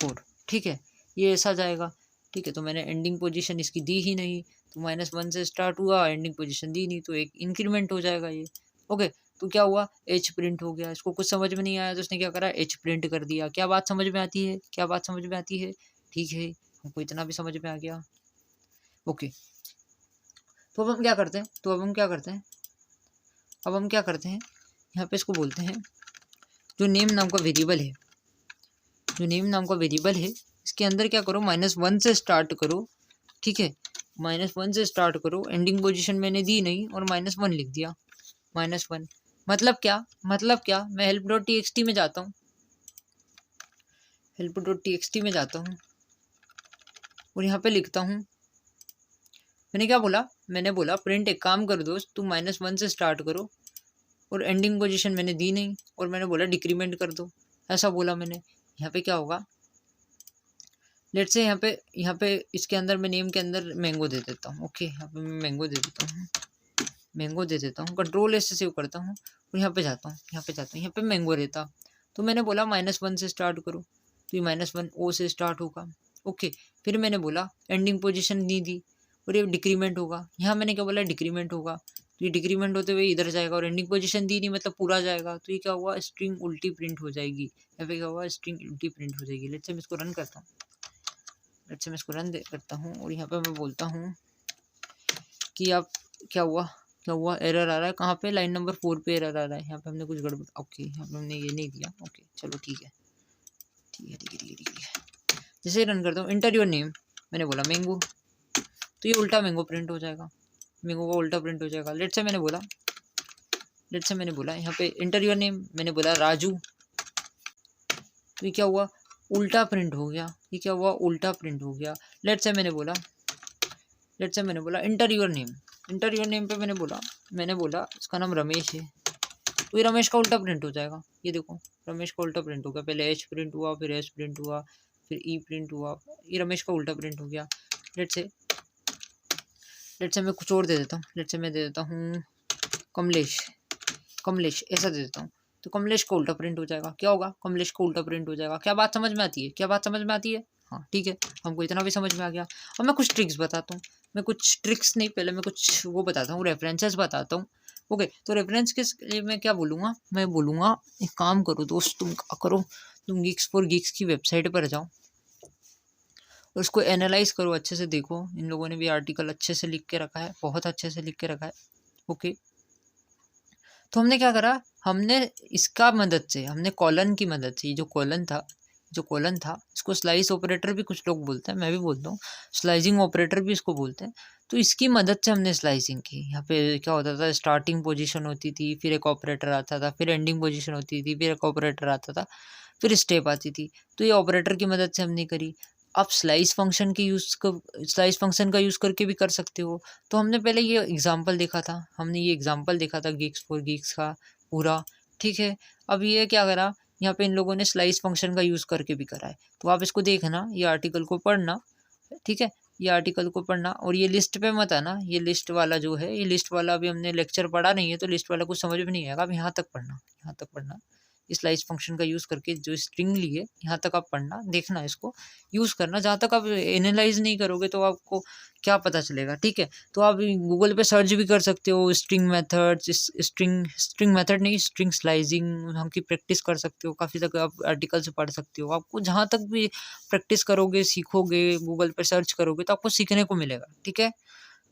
4, ठीक है, ये ऐसा जाएगा। ठीक है, तो मैंने एंडिंग पोजीशन इसकी दी ही नहीं, तो -1 से स्टार्ट हुआ, एंडिंग पोजीशन दी नहीं, तो एक इंक्रीमेंट हो जाएगा ये। ओके, तो क्या हुआ, एच प्रिंट हो गया। इसको कुछ समझ में नहीं आया तो उसने क्या करा, एच प्रिंट कर दिया। क्या बात समझ में आती है, क्या बात समझ में आती है, ठीक है, हमको इतना भी समझ में आ गया। ओके, तो अब हम क्या करते हैं, अब हम क्या करते हैं, यहाँ पे इसको बोलते हैं, जो नेम नाम का वेरिएबल है, जो नेम नाम का वेरिएबल है, इसके अंदर क्या करो, -1 से स्टार्ट करो, ठीक है, -1 से स्टार्ट करो, एंडिंग पोजीशन मैंने दी नहीं और -1 लिख दिया, -1। मतलब क्या, मैं help.txt में जाता हूँ, help.txt में जाता हूँ और यहाँ पे लिखता हूँ, मैंने क्या बोला, मैंने बोला प्रिंट एक काम कर दोस्त, तुम -1 से स्टार्ट करो और एंडिंग पोजीशन मैंने दी नहीं, और मैंने बोला डिक्रीमेंट कर दो, ऐसा बोला मैंने। यहाँ पे क्या होगा, लेट्स से यहाँ पे इसके अंदर मैं नेम के अंदर मैंगो दे देता हूँ। ओके, यहाँ पे मैं मैंगो दे देता हूँ, कंट्रोल एस से सेव करता हूँ और यहाँ पे जाता हूँ, यहाँ पे मैंगो रहता। तो मैंने बोला -1 से स्टार्ट करो, तो ये -1 ओ से स्टार्ट होगा। ओके, फिर मैंने बोला एंडिंग पोजीशन नहीं दी और ये डिक्रीमेंट होगा, यहाँ मैंने क्या बोला, डिक्रीमेंट होगा, तो ये डिक्रीमेंट होते हुए इधर जाएगा, और एंडिंग पोजीशन दी नहीं मतलब पूरा जाएगा, तो ये क्या हुआ, स्ट्रिंग उल्टी प्रिंट हो जाएगी। यहाँ पे क्या हुआ, स्ट्रिंग उल्टी प्रिंट हो जाएगी। लेट्स से मैं इसको रन करता हूँ, और यहाँ पे मैं बोलता हूँ कि आप क्या हुआ, एरर आ रहा है, कहाँ पे, लाइन नंबर 4 पे एरर आ रहा है, यहाँ पे हमने कुछ गड़बड़, ओके, यहाँ पे हमने ये नहीं दिया। ओके, चलो ठीक है। जैसे रन करता हूँ, इंटर योर नेम, मैंने बोला मैंगो, तो ये उल्टा मैंगो प्रिंट हो जाएगा, मैंगो का उल्टा प्रिंट हो जाएगा। लेट्स से मैंने बोला यहाँ पे इंटर योर नेम, मैंने बोला राजू, तो ये क्या हुआ, उल्टा प्रिंट हो गया, ये क्या हुआ, उल्टा प्रिंट हो गया। लेट्स से मैंने बोला इंटर योर नेम पे मैंने बोला इसका नाम रमेश है, तो ये रमेश का उल्टा प्रिंट हो जाएगा। ये देखो, रमेश का उल्टा प्रिंट हो गया, पहले एच प्रिंट हुआ, फिर एस प्रिंट हुआ, फिर ई प्रिंट हुआ, ये रमेश का उल्टा प्रिंट हो गया। लेट्स से मैं कुछ और दे देता हूँ, लेट्स से मैं दे देता हूँ कमलेश, ऐसा दे देता हूँ, तो कमलेश का उल्टा प्रिंट हो जाएगा। क्या होगा, कमलेश का उल्टा प्रिंट हो जाएगा। क्या बात समझ में आती है, हाँ ठीक है, हमको इतना भी समझ में आ गया। और मैं कुछ ट्रिक्स बताता हूँ, पहले मैं कुछ वो बताता हूँ, रेफरेंसेस बताता हूँ। ओके, तो रेफरेंस के लिए मैं क्या बोलूँगा, एक काम करो दोस्त, तुम क्या करो, तुम Geeks for Geeks की वेबसाइट पर जाओ और उसको एनालाइज करो, अच्छे से देखो। इन लोगों ने भी आर्टिकल अच्छे से लिख के रखा है, बहुत अच्छे से लिख के रखा है। ओके, तो हमने क्या करा, हमने कॉलन की मदद से, जो कॉलन था इसको स्लाइस ऑपरेटर भी कुछ लोग बोलते हैं, मैं भी बोलता हूँ, स्लाइसिंग ऑपरेटर भी इसको बोलते हैं। तो इसकी मदद से हमने स्लाइसिंग की। यहाँ पे क्या होता था, स्टार्टिंग पोजीशन होती थी, फिर एक ऑपरेटर आता था, फिर एंडिंग पोजीशन होती थी, फिर एक ऑपरेटर आता था, फिर स्टेप आती थी। तो ये ऑपरेटर की मदद से हमने करी। आप स्लाइस फंक्शन का यूज़ करके भी कर सकते हो। तो हमने पहले ये एग्जांपल देखा था, Geeks for Geeks का पूरा, ठीक है। अब ये क्या करा, यहाँ पे इन लोगों ने स्लाइस फंक्शन का यूज़ करके भी करा है। तो आप इसको देखना, ये आर्टिकल को पढ़ना, ठीक है, ये आर्टिकल को पढ़ना, और ये लिस्ट पे मत आना। ये लिस्ट वाला जो है, ये लिस्ट वाला अभी हमने लेक्चर पढ़ा नहीं है, तो लिस्ट वाला कुछ समझ में नहीं आएगा। अब यहाँ तक पढ़ना, स्लाइस फंक्शन का यूज़ करके जो स्ट्रिंग ली है यहाँ तक आप पढ़ना, देखना, इसको यूज़ करना। जहाँ तक आप एनालाइज नहीं करोगे तो आपको क्या पता चलेगा, ठीक है। तो आप गूगल पे सर्च भी कर सकते हो स्ट्रिंग मेथड्स, स्ट्रिंग मेथड नहीं, स्ट्रिंग स्लाइजिंग हम की प्रैक्टिस कर सकते हो। काफ़ी तक आप आर्टिकल से पढ़ सकते हो। आपको जहाँ तक भी प्रैक्टिस करोगे, सीखोगे, गूगल पर सर्च करोगे तो आपको सीखने को मिलेगा, ठीक है।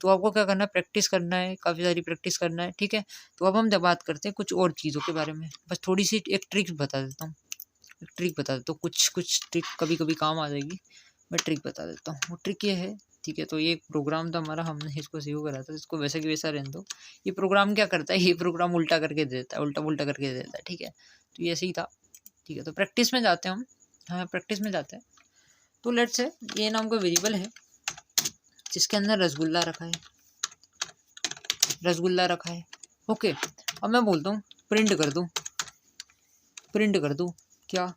तो आपको क्या करना है, प्रैक्टिस करना है, काफ़ी सारी प्रैक्टिस करना है, ठीक है। तो अब हम बात करते हैं कुछ और चीज़ों के बारे में। बस थोड़ी सी एक ट्रिक बता देता हूँ, एक ट्रिक बता देता हूँ। कुछ ट्रिक कभी कभी काम आ जाएगी, मैं ट्रिक बता देता हूँ। वो ट्रिक ये है, ठीक है। तो ये एक प्रोग्राम था हमारा, हमने इसको सेव करा था, इसको वैसे कि वैसा रहने दो। ये प्रोग्राम क्या करता है, ये प्रोग्राम उल्टा करके दे देता है, उल्टा पुल्टा करके दे देता है, ठीक है। तो ये ऐसे ही था, ठीक है। तो प्रैक्टिस में जाते हैं हम, हाँ प्रैक्टिस में जाते हैं। तो लेट्स से ये नाम का वेरिएबल है जिसके अंदर रसगुल्ला रखा है, रसगुल्ला रखा है, ओके। अब मैं बोलता हूँ प्रिंट कर दूँ, प्रिंट कर दूँ क्या,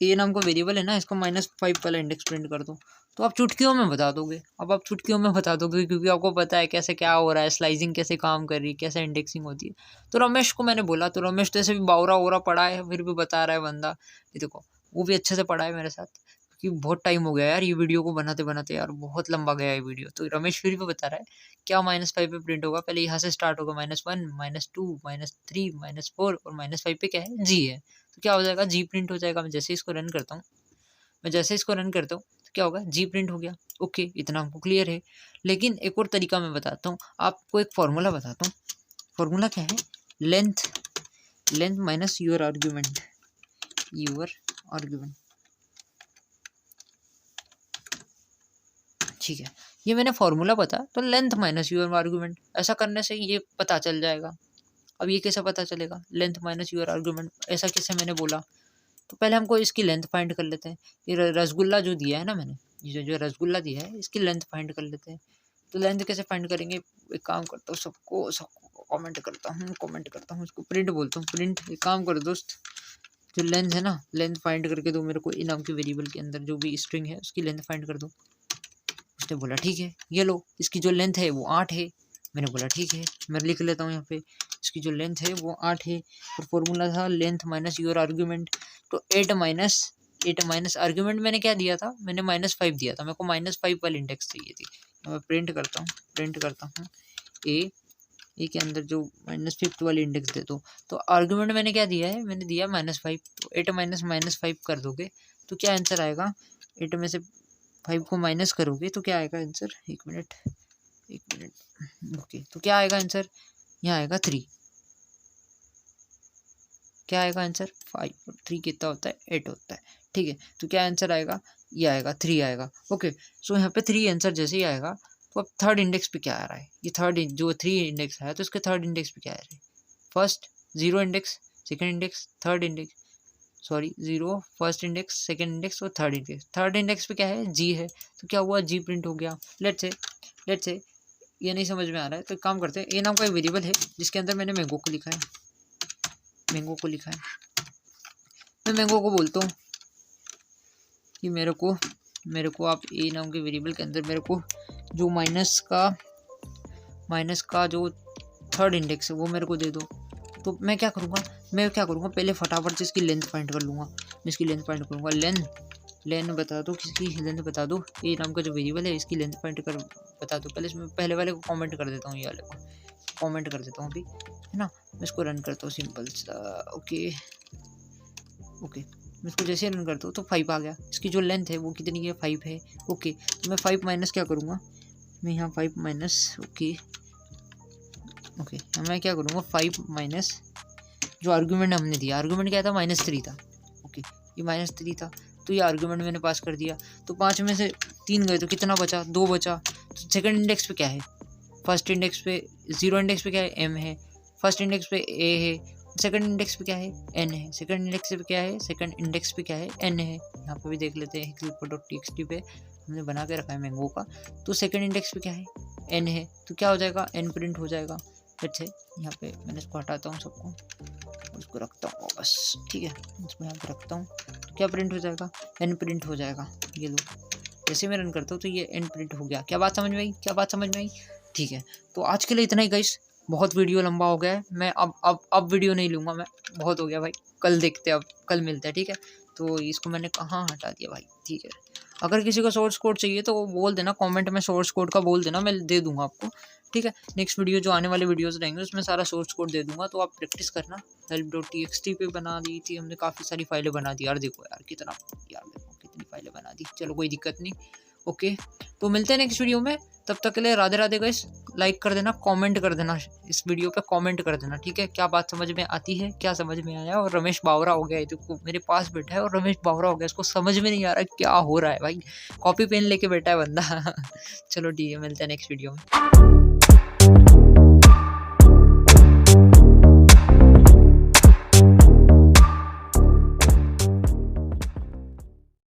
ए नाम का वेरिएबल है ना, इसको -5 वाला इंडेक्स प्रिंट कर दो। तो आप चुटकियों में बता दोगे, अब आप चुटकियों में बता दोगे क्योंकि आपको पता है कैसे क्या हो रहा है, स्लाइसिंग कैसे काम कर रही है, कैसे इंडेक्सिंग होती है। तो रमेश को मैंने बोला, तो रमेश तो ऐसे भी बावरा वोरा पढ़ा है, फिर भी बता रहा है बंदा। ये देखो वो भी अच्छे से पढ़ा है मेरे साथ, क्योंकि बहुत टाइम हो गया यार ये वीडियो को बनाते बनाते, यार बहुत लंबा गया ये वीडियो। तो रमेश फिर भी बता रहा है क्या -5 पे प्रिंट होगा। पहले यहाँ से स्टार्ट होगा, -1 -2 -3 -4 और -5 पे क्या है, जी है। तो क्या हो जाएगा, जी प्रिंट हो जाएगा। मैं जैसे इसको रन करता हूँ, मैं जैसे इसको रन करता हूँ तो क्या होगा, जी प्रिंट हो गया, ओके। इतना हमको क्लियर है। लेकिन एक और तरीका मैं बताता हूँ आपको, एक फार्मूला बताता हूँ। फार्मूला क्या है, लेंथ माइनस योर आर्ग्यूमेंट, ठीक है। ये मैंने फार्मूला बता, तो लेंथ माइनस योर आर्ग्यूमेंट, ऐसा करने से ये पता चल जाएगा। अब ये कैसे पता चलेगा, लेंथ माइनस योर आर्ग्यूमेंट, ऐसा कैसे मैंने बोला। तो पहले हमको इसकी लेंथ फाइंड कर लेते हैं। ये रसगुल्ला जो दिया है ना मैंने, ये जो रसगुल्ला दिया है, इसकी लेंथ फाइंड कर लेते हैं। तो लेंथ कैसे फाइंड करेंगे, एक काम करता हूँ, सबको कमेंट करता हूँ, इसको प्रिंट बोलता हूँ, प्रिंट। एक काम करो दोस्त, जो लेंथ है ना, लेंथ फाइंड करके दो मेरे को, इन नाम के वेरिएबल के अंदर जो भी स्ट्रिंग है उसकी लेंथ फाइंड कर दो। उसने बोला ठीक है, ये लो, इसकी जो लेंथ है वो 8 है। मैंने बोला ठीक है, मैं लिख लेता हूँ यहाँ पे, इसकी जो लेंथ है वो 8 है। और फॉर्मूला था लेंथ माइनस योर आर्ग्यूमेंट। तो 8 माइनस आर्ग्यूमेंट मैंने क्या दिया था, मैंने -5 दिया था, मेरे को -5 वाली इंडेक्स चाहिए थी। तो मैं प्रिंट करता हूँ ए के अंदर जो -5 वाली इंडेक्स दे दो। तो आर्ग्यूमेंट मैंने क्या दिया है, मैंने दिया -5। तो 8 माइनस -5 कर दोगे तो क्या आंसर आएगा, 8 में से 5 को माइनस करोगे तो क्या आएगा आंसर, एक मिनट, ओके। तो क्या आएगा आंसर, यहाँ आएगा 3। क्या आएगा आंसर, 5 और 3 कितना होता है, 8 होता है, ठीक है। तो क्या आंसर आएगा, ये आएगा 3 आएगा, ओके। सो यहाँ पे 3 आंसर जैसे ही आएगा। तो अब थर्ड इंडेक्स पे क्या आ रहा है, ये थर्ड जो 3 इंडेक्स है तो इसके थर्ड इंडेक्स पे क्या आ रहा है, first 0 index, second index, third index, sorry 0 first index, second index और थर्ड इंडेक्स। थर्ड इंडेक्स पे क्या है, जी है। तो क्या हुआ, जी प्रिंट हो गया। लेट्स से ये नहीं समझ में आ रहा है तो एक काम करते हैं, ए नाम का एक वेरिएबल है जिसके अंदर मैंने मैंगो को लिखा है, मैं मैंगो को बोलता हूँ कि मेरे को आप ए नाम के वेरिएबल के अंदर मेरे को जो माइनस का जो थर्ड इंडेक्स है वो मेरे को दे दो। तो मैं क्या करूँगा, पहले फटाफट से इसकी लेंथ फाइंड कर लूँगा। मैं इसकी लेंथ फाइंड करूँगा, लेंथ बता दो, किसकी लेंथ बता दो, ए नाम का जो वेरिएबल है इसकी लेंथ फाइंड कर बता दो। पहले इसमें पहले वाले को कमेंट कर देता हूँ, ये वाले को कमेंट कर देता हूँ अभी, है ना। मैं इसको रन करता हूँ सिंपल सा, ओके। मैं इसको जैसे रन करता हूँ तो 5 आ गया। इसकी जो लेंथ है वो कितनी है, 5 है, ओके। तो मैं 5 माइनस क्या करूँगा, मैं यहाँ 5 माइनस, ओके। मैं क्या करूँगा, 5 माइनस जो आर्गूमेंट हमने दिया, आर्गूमेंट क्या था, -3 था, ओके। ये -3 था तो ये आर्गूमेंट मैंने पास कर दिया। तो 5 में से 3 गए तो कितना बचा, 2 बचा। तो सेकंड इंडेक्स पे क्या है, फर्स्ट इंडेक्स पे 0 इंडेक्स पे क्या है, m है, फर्स्ट इंडेक्स पे a है, सेकंड इंडेक्स पे क्या है, n है, सेकंड इंडेक्स पे क्या है, सेकंड इंडेक्स पे क्या है, n है। यहाँ पे भी देख लेते हैं, clipboard.txt पे हमने बना के रखा है मैंगो का। तो सेकंड इंडेक्स पे क्या है, n है। तो क्या हो जाएगा, n प्रिंट हो जाएगा। अच्छा यहाँ पे मैंने इसको हटाता हूँ सबको, उसको रखता हूँ बस, ठीक है। इसको यहाँ पे रखता हूँ, तो क्या प्रिंट हो जाएगा, n प्रिंट हो जाएगा। ये लो, जैसे मैं रन करता हूँ तो ये n प्रिंट हो गया। क्या बात समझ में आई, ठीक है। तो आज के लिए इतना ही गाइस, बहुत वीडियो लंबा हो गया है। मैं अब वीडियो नहीं लूँगा मैं, बहुत हो गया भाई। कल देखते हैं, अब कल मिलते हैं, ठीक है। तो इसको मैंने कहाँ हटा दिया भाई, ठीक है। अगर किसी को सोर्स कोड चाहिए तो वो बोल देना कमेंट में, सोर्स कोड का बोल देना, मैं दे दूंगा आपको, ठीक है। नेक्स्ट वीडियो जो आने वाले वीडियोस रहेंगे उसमें सारा सोर्स कोड दे दूंगा, तो आप प्रैक्टिस करना। help.txt पे बना दी थी हमने, काफ़ी सारी फाइलें बना दी यार, देखो यार कितना, यार देखो कितनी फाइलें बना दी। चलो कोई दिक्कत नहीं, ओके। तो मिलते हैं नेक्स्ट वीडियो में, तब तक के लिए राधे राधे गाइस। लाइक कर देना, कमेंट कर देना, इस वीडियो पे कमेंट कर देना, ठीक है। क्या बात समझ में आती है, क्या समझ में आया। और रमेश बावरा हो गया है, देखो मेरे पास बैठा है और रमेश बावरा हो गया, इसको समझ में नहीं आ रहा क्या हो रहा है भाई, कॉपी पेन लेके बैठा है बंदा। चलो ठीक है, मिलते हैं नेक्स्ट वीडियो में।